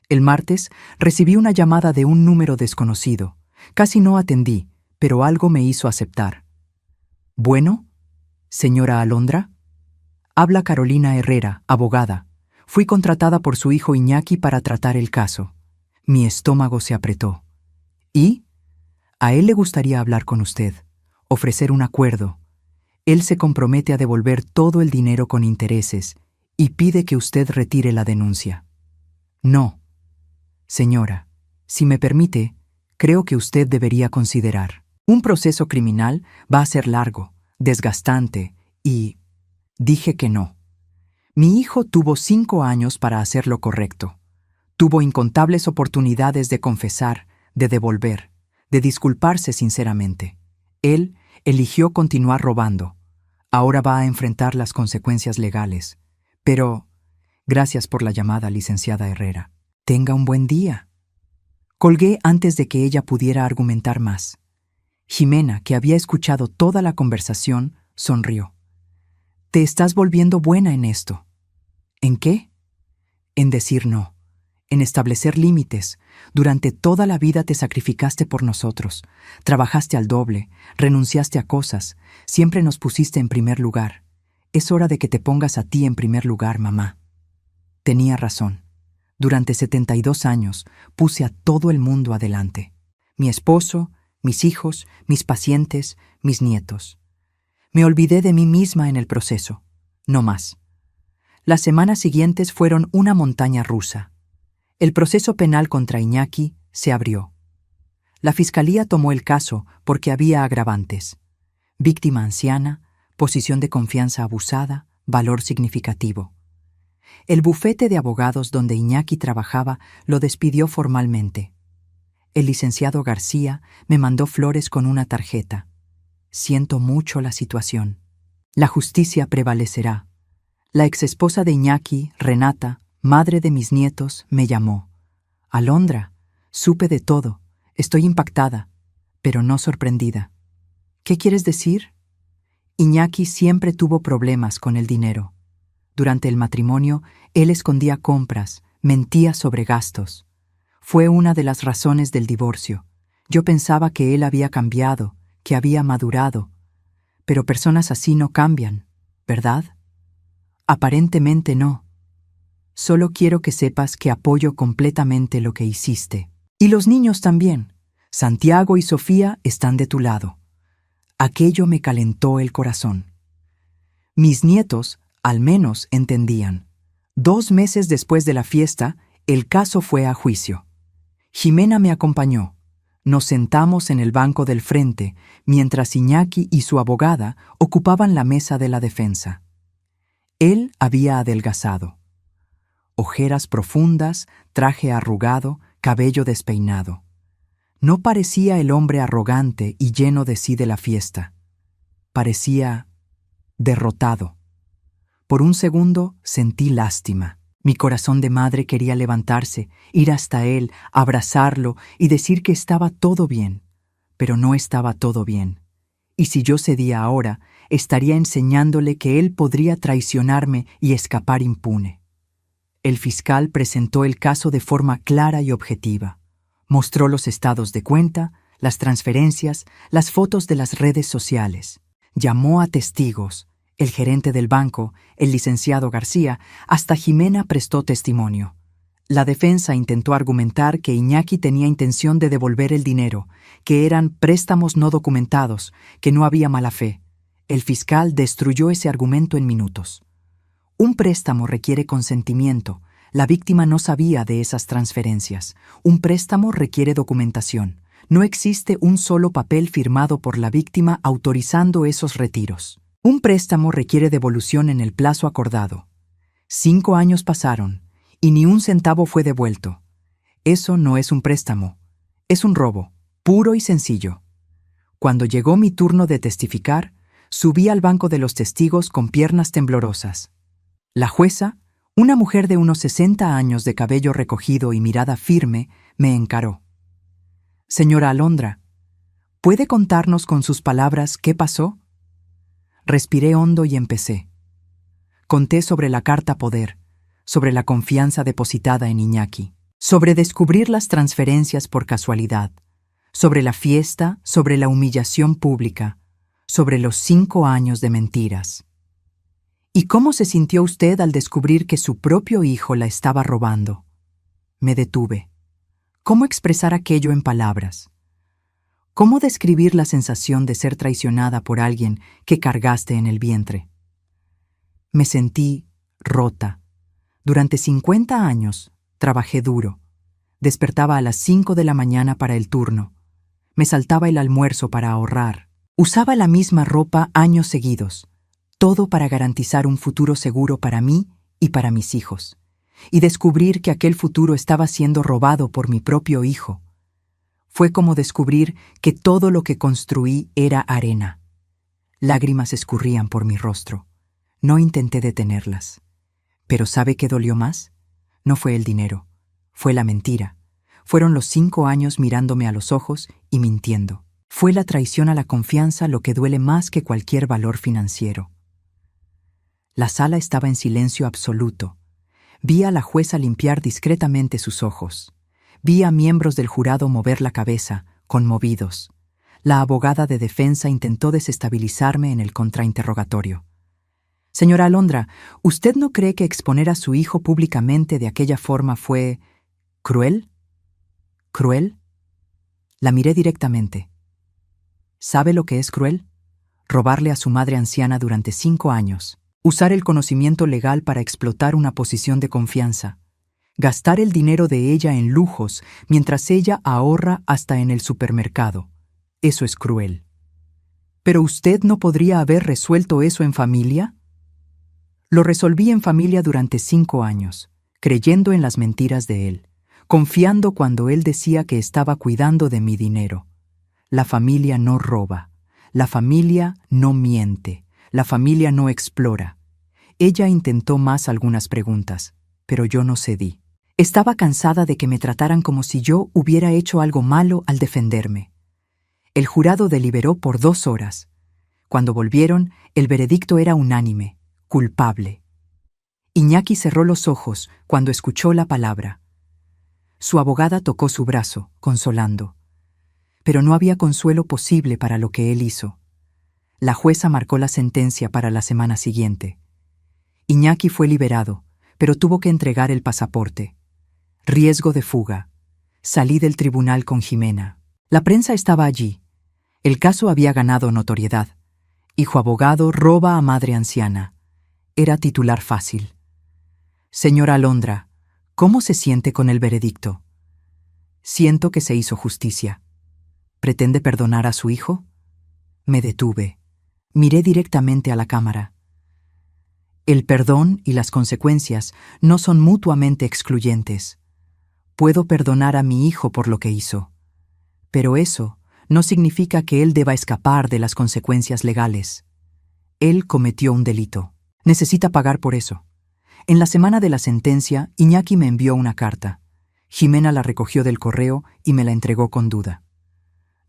El martes recibí una llamada de un número desconocido. Casi no atendí, pero algo me hizo aceptar. ¿Bueno? ¿Señora Alondra? Habla Carolina Herrera, abogada. Fui contratada por su hijo Iñaki para tratar el caso. Mi estómago se apretó. ¿Y? A él le gustaría hablar con usted, ofrecer un acuerdo. Él se compromete a devolver todo el dinero con intereses y pide que usted retire la denuncia. No. Señora, si me permite, creo que usted debería considerar. Un proceso criminal va a ser largo, desgastante y... Dije que no. Mi hijo tuvo 5 años para hacer lo correcto. Tuvo incontables oportunidades de confesar, de devolver, de disculparse sinceramente. Él eligió continuar robando. Ahora va a enfrentar las consecuencias legales. Pero, gracias por la llamada, licenciada Herrera. Tenga un buen día. Colgué antes de que ella pudiera argumentar más. Ximena, que había escuchado toda la conversación, sonrió. Te estás volviendo buena en esto. ¿En qué? En decir no, en establecer límites. Durante toda la vida te sacrificaste por nosotros, trabajaste al doble, renunciaste a cosas, siempre nos pusiste en primer lugar. Es hora de que te pongas a ti en primer lugar, mamá. Tenía razón. Durante 72 años puse a todo el mundo adelante. Mi esposo, mis hijos, mis pacientes, mis nietos. Me olvidé de mí misma en el proceso. No más. Las semanas siguientes fueron una montaña rusa. El proceso penal contra Iñaki se abrió. La fiscalía tomó el caso porque había agravantes. Víctima anciana, posición de confianza abusada, valor significativo. El bufete de abogados donde Iñaki trabajaba lo despidió formalmente. El licenciado García me mandó flores con una tarjeta. Siento mucho la situación. La justicia prevalecerá. La exesposa de Iñaki, Renata, madre de mis nietos, me llamó. Alondra, supe de todo. Estoy impactada, pero no sorprendida. ¿Qué quieres decir? Iñaki siempre tuvo problemas con el dinero. Durante el matrimonio, él escondía compras, mentía sobre gastos. Fue una de las razones del divorcio. Yo pensaba que él había cambiado, que había madurado. Pero personas así no cambian, ¿verdad? Aparentemente no. Solo quiero que sepas que apoyo completamente lo que hiciste. Y los niños también. Santiago y Sofía están de tu lado. Aquello me calentó el corazón. Mis nietos, al menos, entendían. 2 meses después de la fiesta, el caso fue a juicio. Jimena me acompañó. Nos sentamos en el banco del frente, mientras Iñaki y su abogada ocupaban la mesa de la defensa. Él había adelgazado. Ojeras profundas, traje arrugado, cabello despeinado. No parecía el hombre arrogante y lleno de sí de la fiesta. Parecía derrotado. Por un segundo sentí lástima. Mi corazón de madre quería levantarse, ir hasta él, abrazarlo y decir que estaba todo bien. Pero no estaba todo bien. Y si yo cedía ahora, estaría enseñándole que él podría traicionarme y escapar impune. El fiscal presentó el caso de forma clara y objetiva. Mostró los estados de cuenta, las transferencias, las fotos de las redes sociales. Llamó a testigos. El gerente del banco, el licenciado García, hasta Jimena prestó testimonio. La defensa intentó argumentar que Iñaki tenía intención de devolver el dinero, que eran préstamos no documentados, que no había mala fe. El fiscal destruyó ese argumento en minutos. Un préstamo requiere consentimiento. La víctima no sabía de esas transferencias. Un préstamo requiere documentación. No existe un solo papel firmado por la víctima autorizando esos retiros. Un préstamo requiere devolución en el plazo acordado. 5 años pasaron y ni un centavo fue devuelto. Eso no es un préstamo, es un robo, puro y sencillo. Cuando llegó mi turno de testificar, subí al banco de los testigos con piernas temblorosas. La jueza, una mujer de unos 60 años de cabello recogido y mirada firme, me encaró. Señora Alondra, ¿puede contarnos con sus palabras qué pasó? Respiré hondo y empecé. Conté sobre la carta poder, sobre la confianza depositada en Iñaki, sobre descubrir las transferencias por casualidad, sobre la fiesta, sobre la humillación pública, sobre los 5 años de mentiras. ¿Y cómo se sintió usted al descubrir que su propio hijo la estaba robando? Me detuve. ¿Cómo expresar aquello en palabras? ¿Cómo describir la sensación de ser traicionada por alguien que cargaste en el vientre? Me sentí rota. Durante 50 años trabajé duro. Despertaba a las 5 de la mañana para el turno. Me saltaba el almuerzo para ahorrar. Usaba la misma ropa años seguidos. Todo para garantizar un futuro seguro para mí y para mis hijos. Y descubrir que aquel futuro estaba siendo robado por mi propio hijo. Fue como descubrir que todo lo que construí era arena. Lágrimas escurrían por mi rostro. No intenté detenerlas. Pero ¿sabe qué dolió más? No fue el dinero, fue la mentira. Fueron los 5 años mirándome a los ojos y mintiendo. Fue la traición a la confianza lo que duele más que cualquier valor financiero. La sala estaba en silencio absoluto. Vi a la jueza limpiar discretamente sus ojos. Vi a miembros del jurado mover la cabeza, conmovidos. La abogada de defensa intentó desestabilizarme en el contrainterrogatorio. Señora Alondra, ¿usted no cree que exponer a su hijo públicamente de aquella forma fue cruel? ¿Cruel? La miré directamente. ¿Sabe lo que es cruel? Robarle a su madre anciana durante 5 años, usar el conocimiento legal para explotar una posición de confianza, gastar el dinero de ella en lujos mientras ella ahorra hasta en el supermercado. Eso es cruel. ¿Pero usted no podría haber resuelto eso en familia? Lo resolví en familia durante 5 años, creyendo en las mentiras de él, confiando cuando él decía que estaba cuidando de mi dinero. La familia no roba, la familia no miente, La familia no explora. Ella intentó más algunas preguntas, pero yo no cedí. Estaba cansada de que me trataran como si yo hubiera hecho algo malo al defenderme. El jurado deliberó por 2 horas. Cuando volvieron, el veredicto era unánime: culpable. Iñaki cerró los ojos cuando escuchó la palabra. Su abogada tocó su brazo, consolando. Pero no había consuelo posible para lo que él hizo. La jueza marcó la sentencia para la semana siguiente. Iñaki fue liberado, pero tuvo que entregar el pasaporte. Riesgo de fuga. Salí del tribunal con Jimena. La prensa estaba allí. El caso había ganado notoriedad. Hijo abogado roba a madre anciana. Era titular fácil. Señora Alondra, ¿cómo se siente con el veredicto? Siento que se hizo justicia. ¿Pretende perdonar a su hijo? Me detuve. Miré directamente a la cámara. El perdón y las consecuencias no son mutuamente excluyentes. Puedo perdonar a mi hijo por lo que hizo, pero eso no significa que él deba escapar de las consecuencias legales. Él cometió un delito. Necesita pagar por eso. En la semana de la sentencia, Iñaki me envió una carta. Jimena la recogió del correo y me la entregó con duda.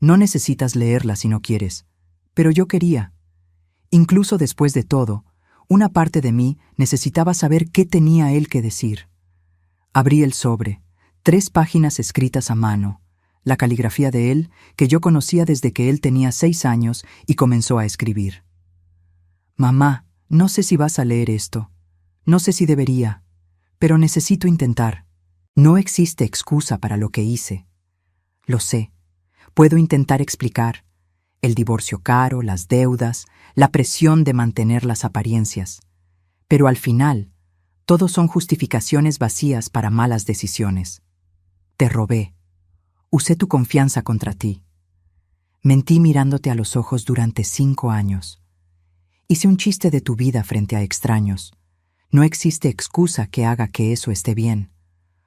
No necesitas leerla si no quieres, pero yo quería. Incluso después de todo, una parte de mí necesitaba saber qué tenía él que decir. Abrí el sobre, 3 páginas escritas a mano, la caligrafía de él, que yo conocía desde que él tenía 6 años y comenzó a escribir. Mamá, no sé si vas a leer esto. No sé si debería, pero necesito intentar. No existe excusa para lo que hice. Lo sé. Puedo intentar explicar. El divorcio caro, las deudas, la presión de mantener las apariencias. Pero al final, todos son justificaciones vacías para malas decisiones. Te robé. Usé tu confianza contra ti. Mentí mirándote a los ojos durante 5 años. Hice un chiste de tu vida frente a extraños. No existe excusa que haga que eso esté bien.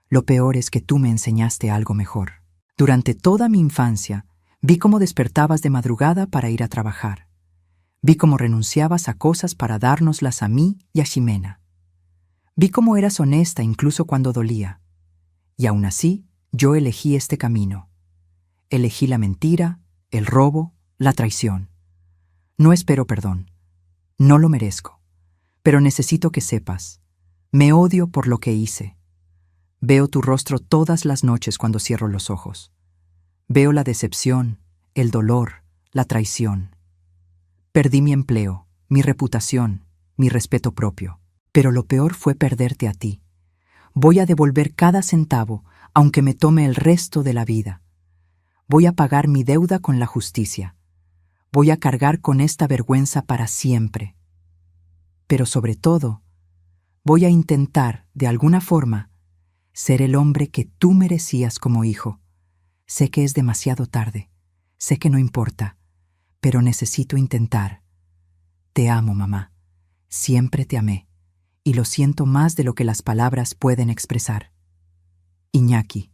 Lo peor es que tú me enseñaste algo mejor. Durante toda mi infancia, vi cómo despertabas de madrugada para ir a trabajar. Vi cómo renunciabas a cosas para dárnoslas a mí y a Ximena. Vi cómo eras honesta incluso cuando dolía. Y aún así, yo elegí este camino. Elegí la mentira, el robo, la traición. No espero perdón. No lo merezco. Pero necesito que sepas, me odio por lo que hice. Veo tu rostro todas las noches cuando cierro los ojos. Veo la decepción, el dolor, la traición. Perdí mi empleo, mi reputación, mi respeto propio. Pero lo peor fue perderte a ti. Voy a devolver cada centavo, aunque me tome el resto de la vida. Voy a pagar mi deuda con la justicia. Voy a cargar con esta vergüenza para siempre. Pero sobre todo, voy a intentar, de alguna forma, ser el hombre que tú merecías como hijo. Sé que es demasiado tarde, sé que no importa, pero necesito intentar. Te amo, mamá. Siempre te amé, y lo siento más de lo que las palabras pueden expresar. Iñaki.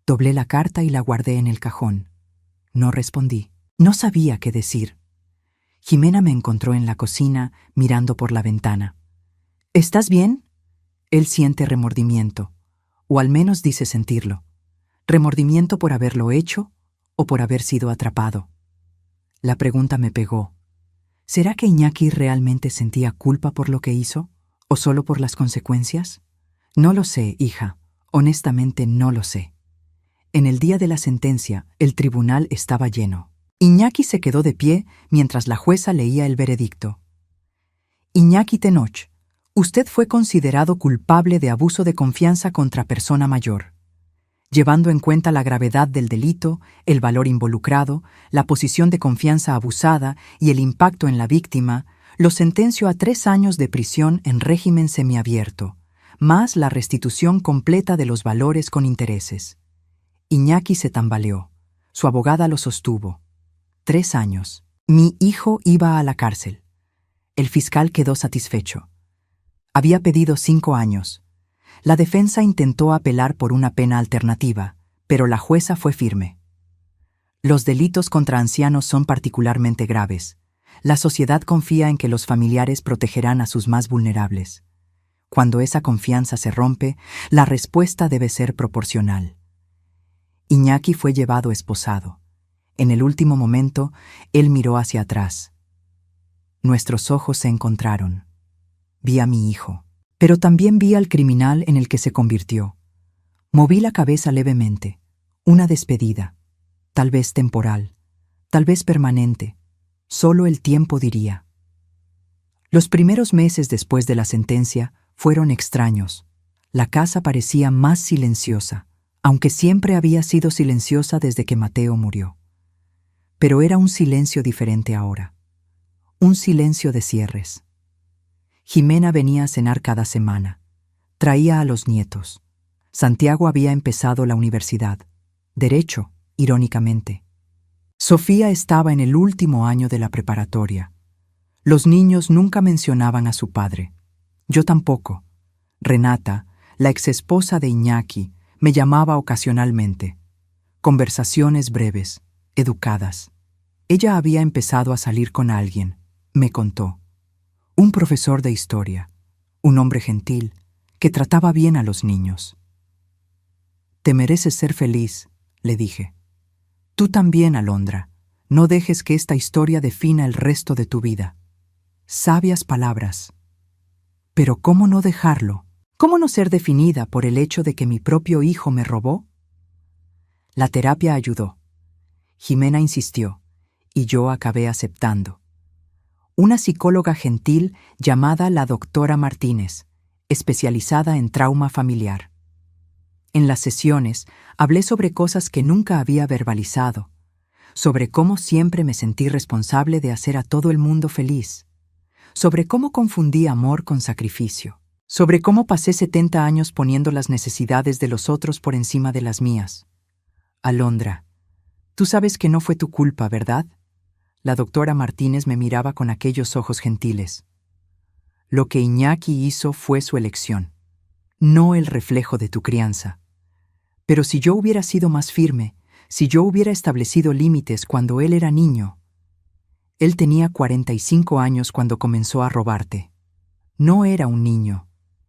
Doblé la carta y la guardé en el cajón. No respondí. No sabía qué decir. Jimena me encontró en la cocina, mirando por la ventana. ¿Estás bien? Él siente remordimiento, o al menos dice sentirlo. ¿Remordimiento por haberlo hecho o por haber sido atrapado? La pregunta me pegó. ¿Será que Iñaki realmente sentía culpa por lo que hizo, o solo por las consecuencias? No lo sé, hija. Honestamente no lo sé. En el día de la sentencia, el tribunal estaba lleno. Iñaki se quedó de pie mientras la jueza leía el veredicto. Iñaki Tenoch, usted fue considerado culpable de abuso de confianza contra persona mayor. Llevando en cuenta la gravedad del delito, el valor involucrado, la posición de confianza abusada y el impacto en la víctima, lo sentencio a 3 años de prisión en régimen semiabierto, más la restitución completa de los valores con intereses. Iñaki se tambaleó. Su abogada lo sostuvo. 3 años. Mi hijo iba a la cárcel. El fiscal quedó satisfecho. Había pedido 5 años. La defensa intentó apelar por una pena alternativa, pero la jueza fue firme. Los delitos contra ancianos son particularmente graves. La sociedad confía en que los familiares protegerán a sus más vulnerables. Cuando esa confianza se rompe, la respuesta debe ser proporcional. Iñaki fue llevado esposado. En el último momento, él miró hacia atrás. Nuestros ojos se encontraron. Vi a mi hijo, pero también vi al criminal en el que se convirtió. Moví la cabeza levemente. Una despedida, tal vez temporal, tal vez permanente. Solo el tiempo diría. Los primeros meses después de la sentencia fueron extraños. La casa parecía más silenciosa, aunque siempre había sido silenciosa desde que Mateo murió. Pero era un silencio diferente ahora. Un silencio de cierres. Jimena venía a cenar cada semana. Traía a los nietos. Santiago había empezado la universidad. Derecho, irónicamente. Sofía estaba en el último año de la preparatoria. Los niños nunca mencionaban a su padre. Yo tampoco. Renata, la exesposa de Iñaki, me llamaba ocasionalmente. Conversaciones breves, educadas. Ella había empezado a salir con alguien, me contó. Un profesor de historia, un hombre gentil, que trataba bien a los niños. Te mereces ser feliz, le dije. Tú también, Alondra. No dejes que esta historia defina el resto de tu vida. Sabias palabras. Pero ¿cómo no dejarlo? ¿Cómo no ser definida por el hecho de que mi propio hijo me robó? La terapia ayudó. Jimena insistió, y yo acabé aceptando. Una psicóloga gentil llamada la doctora Martínez, especializada en trauma familiar. En las sesiones hablé sobre cosas que nunca había verbalizado, sobre cómo siempre me sentí responsable de hacer a todo el mundo feliz, sobre cómo confundí amor con sacrificio, sobre cómo pasé 70 años poniendo las necesidades de los otros por encima de las mías. Alondra, tú sabes que no fue tu culpa, ¿verdad? La doctora Martínez me miraba con aquellos ojos gentiles. Lo que Iñaki hizo fue su elección, no el reflejo de tu crianza. Pero si yo hubiera sido más firme, si yo hubiera establecido límites cuando él era niño. Él tenía 45 años cuando comenzó a robarte. No era un niño,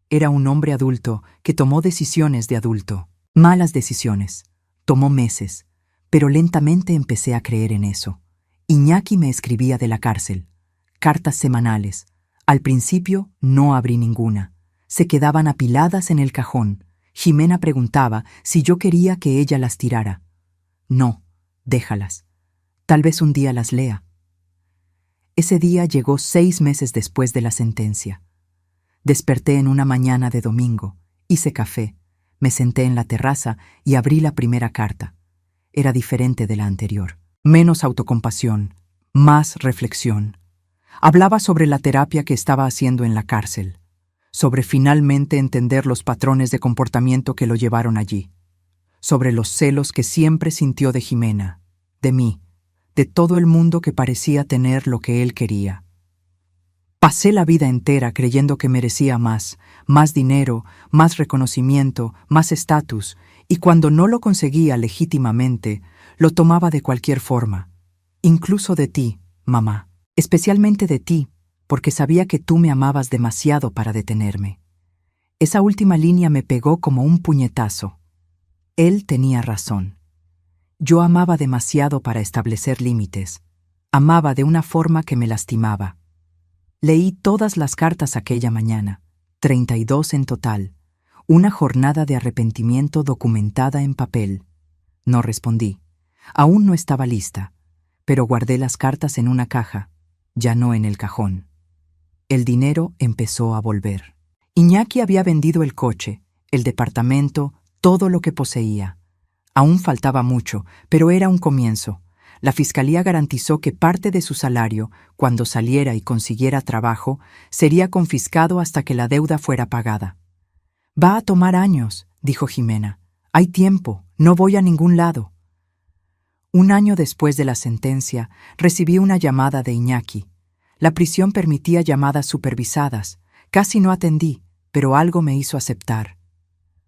era un hombre adulto que tomó decisiones de adulto. Malas decisiones. Tomó meses, pero lentamente empecé a creer en eso. Iñaki me escribía de la cárcel, cartas semanales. Al principio no abrí ninguna. Se quedaban apiladas en el cajón. Jimena preguntaba si yo quería que ella las tirara. No, déjalas. Tal vez un día las lea. Ese día llegó 6 meses después de la sentencia. Desperté en una mañana de domingo, hice café, me senté en la terraza y abrí la primera carta. Era diferente de la anterior. Menos autocompasión, más reflexión. Hablaba sobre la terapia que estaba haciendo en la cárcel, sobre finalmente entender los patrones de comportamiento que lo llevaron allí, sobre los celos que siempre sintió de Jimena, de mí, de todo el mundo que parecía tener lo que él quería. Pasé la vida entera creyendo que merecía más dinero, más reconocimiento, más estatus, y cuando no lo conseguía legítimamente, lo tomaba de cualquier forma, incluso de ti, mamá, especialmente de ti, porque sabía que tú me amabas demasiado para detenerme. Esa última línea me pegó como un puñetazo. Él tenía razón. Yo amaba demasiado para establecer límites. Amaba de una forma que me lastimaba. Leí todas las cartas aquella mañana, 32 en total, una jornada de arrepentimiento documentada en papel. No respondí. Aún no estaba lista, pero guardé las cartas en una caja, ya no en el cajón. El dinero empezó a volver. Iñaki había vendido el coche, el departamento, todo lo que poseía. Aún faltaba mucho, pero era un comienzo. La fiscalía garantizó que parte de su salario, cuando saliera y consiguiera trabajo, sería confiscado hasta que la deuda fuera pagada. «Va a tomar años», dijo Jimena. «Hay tiempo, no voy a ningún lado». Un año después de la sentencia, recibí una llamada de Iñaki. La prisión permitía llamadas supervisadas. Casi no atendí, pero algo me hizo aceptar.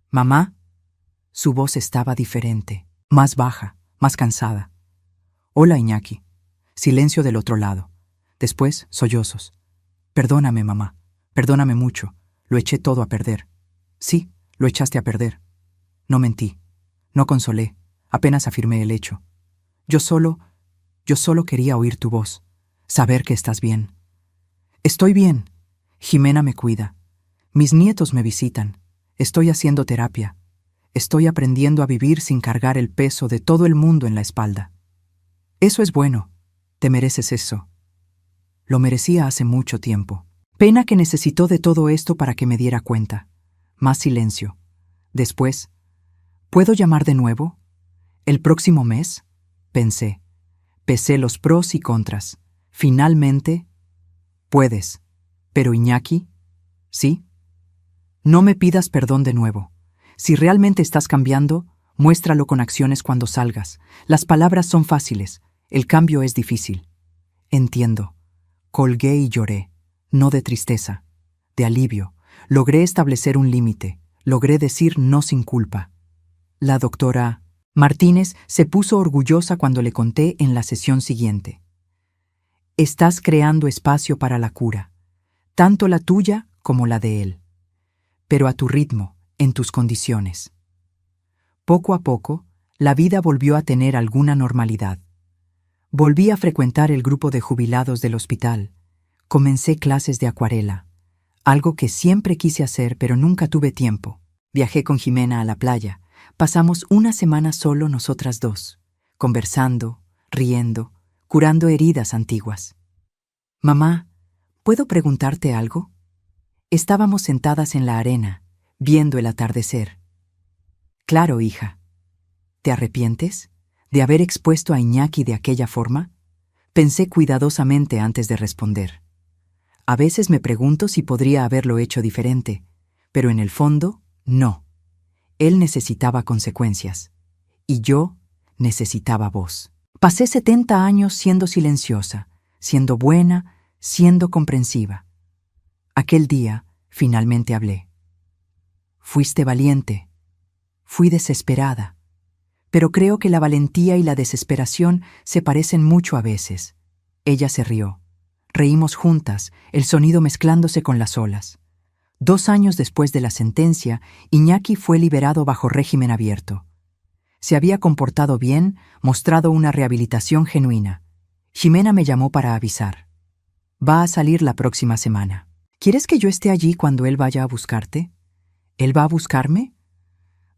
«Mamá». Su voz estaba diferente, más baja, más cansada. «Hola, Iñaki». Silencio del otro lado. Después, sollozos. Perdóname, mamá. Perdóname mucho. Lo eché todo a perder. Sí, lo echaste a perder. No mentí. No consolé. Apenas afirmé el hecho. Yo solo quería oír tu voz. Saber que estás bien. Estoy bien. Jimena me cuida. Mis nietos me visitan. Estoy haciendo terapia. Estoy aprendiendo a vivir sin cargar el peso de todo el mundo en la espalda. Eso es bueno. Te mereces eso. Lo merecía hace mucho tiempo. Pena que necesitó de todo esto para que me diera cuenta. Más silencio. Después, ¿puedo llamar de nuevo? ¿El próximo mes? Pensé. Pesé los pros y contras. Finalmente, puedes. Pero Iñaki, ¿sí? No me pidas perdón de nuevo. Si realmente estás cambiando, muéstralo con acciones cuando salgas. Las palabras son fáciles, el cambio es difícil. Entiendo. Colgué y lloré, no de tristeza, de alivio. Logré establecer un límite, logré decir no sin culpa. La doctora Martínez se puso orgullosa cuando le conté en la sesión siguiente. Estás creando espacio para la cura, tanto la tuya como la de él, pero a tu ritmo, en tus condiciones. Poco a poco, la vida volvió a tener alguna normalidad. Volví a frecuentar el grupo de jubilados del hospital. Comencé clases de acuarela, algo que siempre quise hacer pero nunca tuve tiempo. Viajé con Jimena a la playa. Pasamos una semana solo nosotras dos, conversando, riendo, curando heridas antiguas. Mamá, ¿puedo preguntarte algo? Estábamos sentadas en la arena, viendo el atardecer. Claro, hija. ¿Te arrepientes de haber expuesto a Iñaki de aquella forma? Pensé cuidadosamente antes de responder. A veces me pregunto si podría haberlo hecho diferente, pero en el fondo, no. Él necesitaba consecuencias, y yo necesitaba voz. Pasé 70 años siendo silenciosa, siendo buena, siendo comprensiva. Aquel día, finalmente hablé. Fuiste valiente. Fui desesperada. Pero creo que la valentía y la desesperación se parecen mucho a veces. Ella se rió. Reímos juntas, el sonido mezclándose con las olas. 2 años después de la sentencia, Iñaki fue liberado bajo régimen abierto. Se había comportado bien, mostrado una rehabilitación genuina. Jimena me llamó para avisar. Va a salir la próxima semana. ¿Quieres que yo esté allí cuando él vaya a buscarte? ¿Él va a buscarme?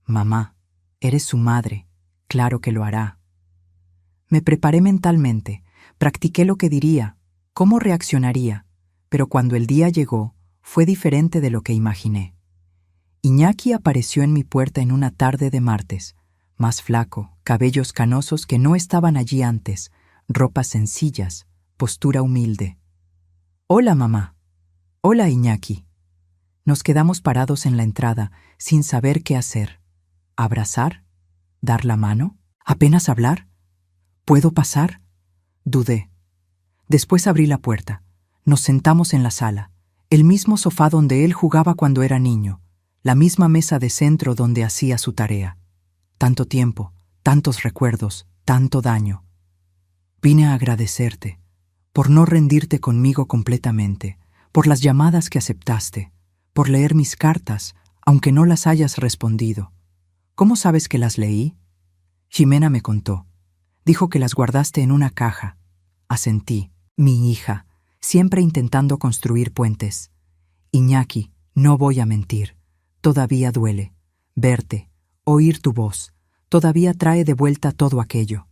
Mamá, eres su madre. Claro que lo hará. Me preparé mentalmente, practiqué lo que diría, cómo reaccionaría, pero cuando el día llegó, fue diferente de lo que imaginé. Iñaki apareció en mi puerta en una tarde de martes, más flaco, cabellos canosos que no estaban allí antes, ropas sencillas, postura humilde. Hola, mamá. Hola, Iñaki. Nos quedamos parados en la entrada, sin saber qué hacer. ¿Abrazar? ¿Dar la mano? ¿Apenas hablar? ¿Puedo pasar? Dudé. Después abrí la puerta. Nos sentamos en la sala, el mismo sofá donde él jugaba cuando era niño, la misma mesa de centro donde hacía su tarea. Tanto tiempo, tantos recuerdos, tanto daño. Vine a agradecerte, por no rendirte conmigo completamente, por las llamadas que aceptaste, por leer mis cartas, aunque no las hayas respondido. ¿Cómo sabes que las leí? Jimena me contó. Dijo que las guardaste en una caja. Asentí. Mi hija, siempre intentando construir puentes. Iñaki, no voy a mentir. Todavía duele. Verte, oír tu voz, todavía trae de vuelta todo aquello.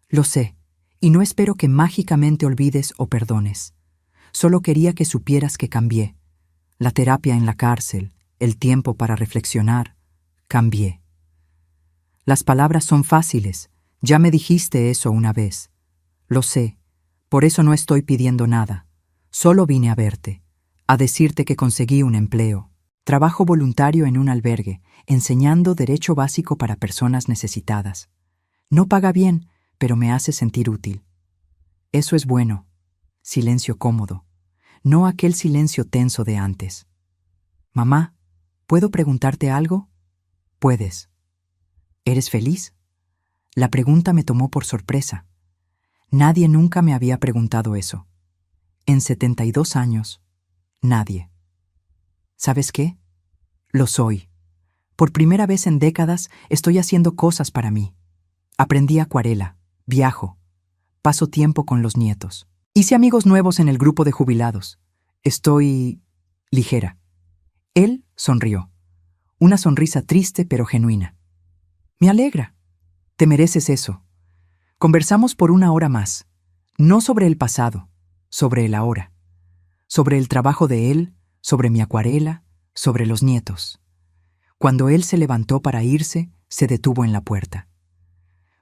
Lo sé, y no espero que mágicamente olvides o perdones. Solo quería que supieras que cambié. La terapia en la cárcel, el tiempo para reflexionar, cambié. Las palabras son fáciles, ya me dijiste eso una vez. Lo sé, por eso no estoy pidiendo nada. Solo vine a verte, a decirte que conseguí un empleo. Trabajo voluntario en un albergue, enseñando derecho básico para personas necesitadas. No paga bien, pero me hace sentir útil. Eso es bueno. Silencio cómodo, no aquel silencio tenso de antes. Mamá, ¿puedo preguntarte algo? Puedes. ¿Eres feliz? La pregunta me tomó por sorpresa. Nadie nunca me había preguntado eso. En 72 años, nadie. ¿Sabes qué? Lo soy. Por primera vez en décadas estoy haciendo cosas para mí. Aprendí acuarela, viajo, paso tiempo con los nietos. Hice amigos nuevos en el grupo de jubilados. Estoy ligera. Él sonrió. Una sonrisa triste pero genuina. Me alegra. Te mereces eso. Conversamos por 1 hora más. No sobre el pasado, sobre el ahora. Sobre el trabajo de él, sobre mi acuarela, sobre los nietos. Cuando él se levantó para irse, se detuvo en la puerta.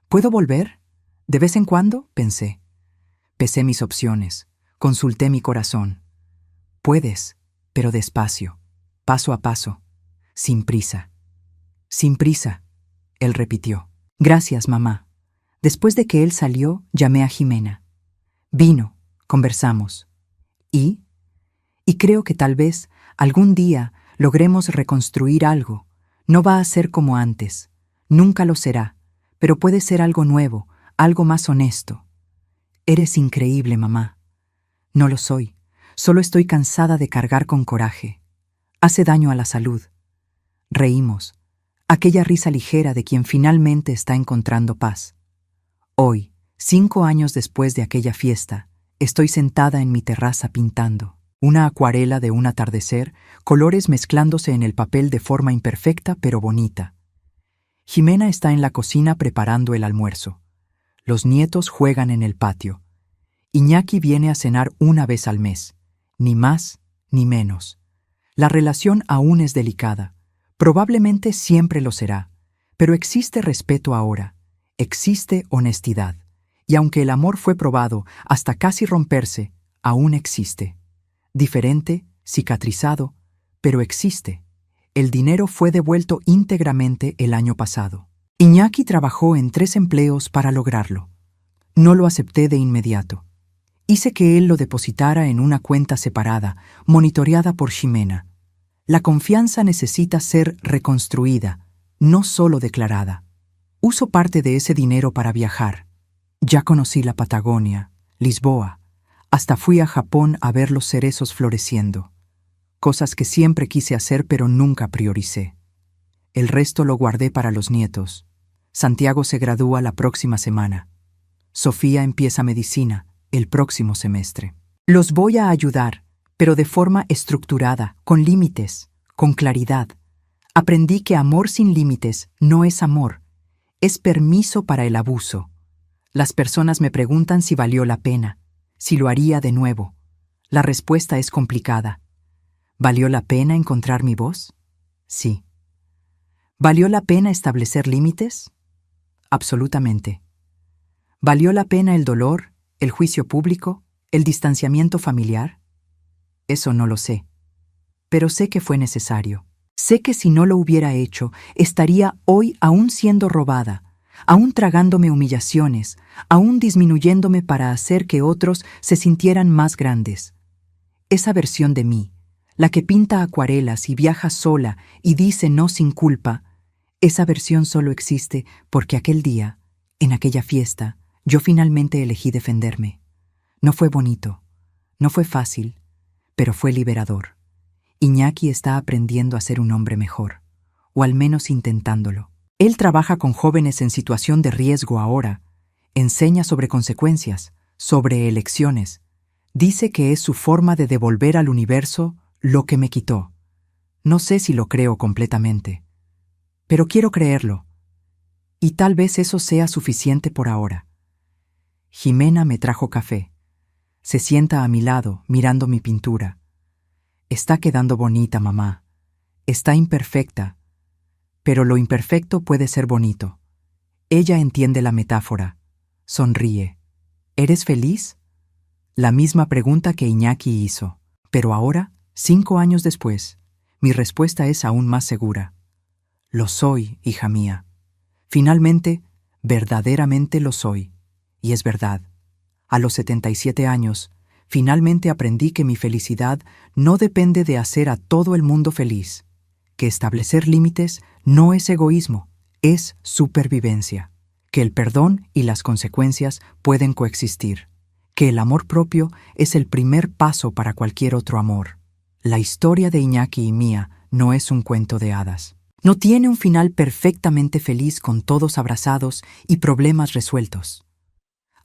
¿Puedo volver? De vez en cuando, pensé. Pesé mis opciones, consulté mi corazón. Puedes, pero despacio, paso a paso, sin prisa. Sin prisa, él repitió. Gracias, mamá. Después de que él salió, llamé a Jimena. Vino, conversamos. Y creo que tal vez algún día logremos reconstruir algo. No va a ser como antes, nunca lo será, pero puede ser algo nuevo, algo más honesto. Eres increíble, mamá. No lo soy, solo estoy cansada de cargar con coraje. Hace daño a la salud. Reímos, aquella risa ligera de quien finalmente está encontrando paz. Hoy, 5 años después de aquella fiesta, estoy sentada en mi terraza pintando. Una acuarela de un atardecer, colores mezclándose en el papel de forma imperfecta pero bonita. Jimena está en la cocina preparando el almuerzo. Los nietos juegan en el patio. Iñaki viene a cenar 1 vez al mes, ni más ni menos. La relación aún es delicada, probablemente siempre lo será, pero existe respeto ahora, existe honestidad, y aunque el amor fue probado hasta casi romperse, aún existe. Diferente, cicatrizado, pero existe. El dinero fue devuelto íntegramente el año pasado. Iñaki trabajó en 3 empleos para lograrlo. No lo acepté de inmediato. Hice que él lo depositara en una cuenta separada, monitoreada por Jimena. La confianza necesita ser reconstruida, no solo declarada. Uso parte de ese dinero para viajar. Ya conocí la Patagonia, Lisboa. Hasta fui a Japón a ver los cerezos floreciendo. Cosas que siempre quise hacer pero nunca prioricé. El resto lo guardé para los nietos. Santiago se gradúa la próxima semana. Sofía empieza medicina el próximo semestre. Los voy a ayudar, pero de forma estructurada, con límites, con claridad. Aprendí que amor sin límites no es amor, es permiso para el abuso. Las personas me preguntan si valió la pena, si lo haría de nuevo. La respuesta es complicada. ¿Valió la pena encontrar mi voz? Sí. ¿Valió la pena establecer límites? Absolutamente. ¿Valió la pena el dolor, el juicio público, el distanciamiento familiar? Eso no lo sé. Pero sé que fue necesario. Sé que si no lo hubiera hecho, estaría hoy aún siendo robada, aún tragándome humillaciones, aún disminuyéndome para hacer que otros se sintieran más grandes. Esa versión de mí, la que pinta acuarelas y viaja sola y dice no sin culpa, esa versión solo existe porque aquel día, en aquella fiesta, yo finalmente elegí defenderme. No fue bonito, no fue fácil, pero fue liberador. Iñaki está aprendiendo a ser un hombre mejor, o al menos intentándolo. Él trabaja con jóvenes en situación de riesgo ahora, enseña sobre consecuencias, sobre elecciones. Dice que es su forma de devolver al universo lo que me quitó. No sé si lo creo completamente, pero quiero creerlo. Y tal vez eso sea suficiente por ahora. Jimena me trajo café. Se sienta a mi lado, mirando mi pintura. Está quedando bonita, mamá. Está imperfecta, pero lo imperfecto puede ser bonito. Ella entiende la metáfora. Sonríe. ¿Eres feliz? La misma pregunta que Iñaki hizo. Pero ahora, 5 años después, mi respuesta es aún más segura. Lo soy, hija mía. Finalmente, verdaderamente lo soy. Y es verdad. A los 77 años, finalmente aprendí que mi felicidad no depende de hacer a todo el mundo feliz, que establecer límites no es egoísmo, es supervivencia, que el perdón y las consecuencias pueden coexistir, que el amor propio es el primer paso para cualquier otro amor. La historia de Iñaki y mía no es un cuento de hadas. No tiene un final perfectamente feliz con todos abrazados y problemas resueltos.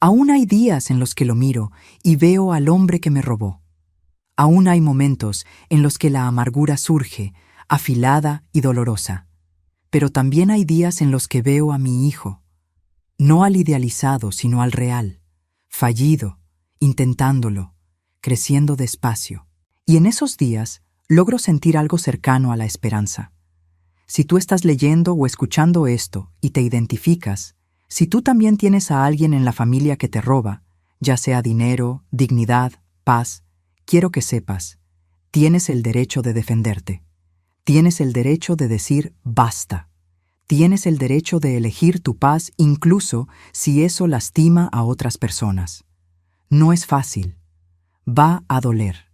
Aún hay días en los que lo miro y veo al hombre que me robó. Aún hay momentos en los que la amargura surge, afilada y dolorosa. Pero también hay días en los que veo a mi hijo, no al idealizado, sino al real, fallido, intentándolo, creciendo despacio. Y en esos días logro sentir algo cercano a la esperanza. Si tú estás leyendo o escuchando esto y te identificas, si tú también tienes a alguien en la familia que te roba, ya sea dinero, dignidad, paz, quiero que sepas, tienes el derecho de defenderte. Tienes el derecho de decir basta. Tienes el derecho de elegir tu paz incluso si eso lastima a otras personas. No es fácil. Va a doler.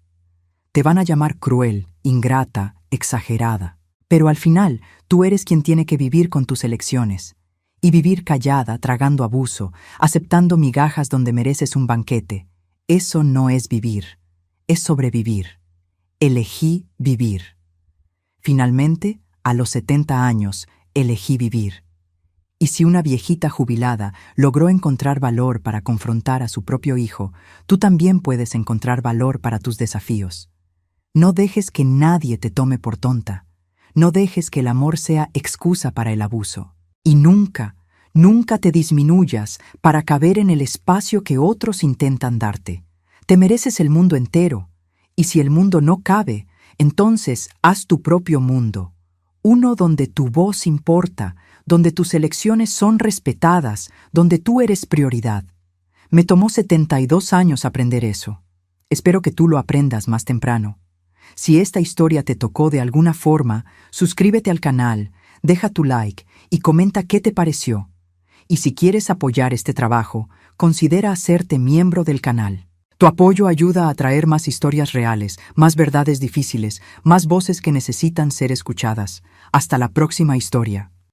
Te van a llamar cruel, ingrata, exagerada. Pero al final, tú eres quien tiene que vivir con tus elecciones. Y vivir callada, tragando abuso, aceptando migajas donde mereces un banquete. Eso no es vivir. Es sobrevivir. Elegí vivir. Finalmente, a los 70 años, elegí vivir. Y si una viejita jubilada logró encontrar valor para confrontar a su propio hijo, tú también puedes encontrar valor para tus desafíos. No dejes que nadie te tome por tonta. No dejes que el amor sea excusa para el abuso. Y nunca, nunca te disminuyas para caber en el espacio que otros intentan darte. Te mereces el mundo entero. Y si el mundo no cabe, entonces haz tu propio mundo. Uno donde tu voz importa, donde tus elecciones son respetadas, donde tú eres prioridad. Me tomó 72 años aprender eso. Espero que tú lo aprendas más temprano. Si esta historia te tocó de alguna forma, suscríbete al canal, deja tu like y comenta qué te pareció. Y si quieres apoyar este trabajo, considera hacerte miembro del canal. Tu apoyo ayuda a traer más historias reales, más verdades difíciles, más voces que necesitan ser escuchadas. Hasta la próxima historia.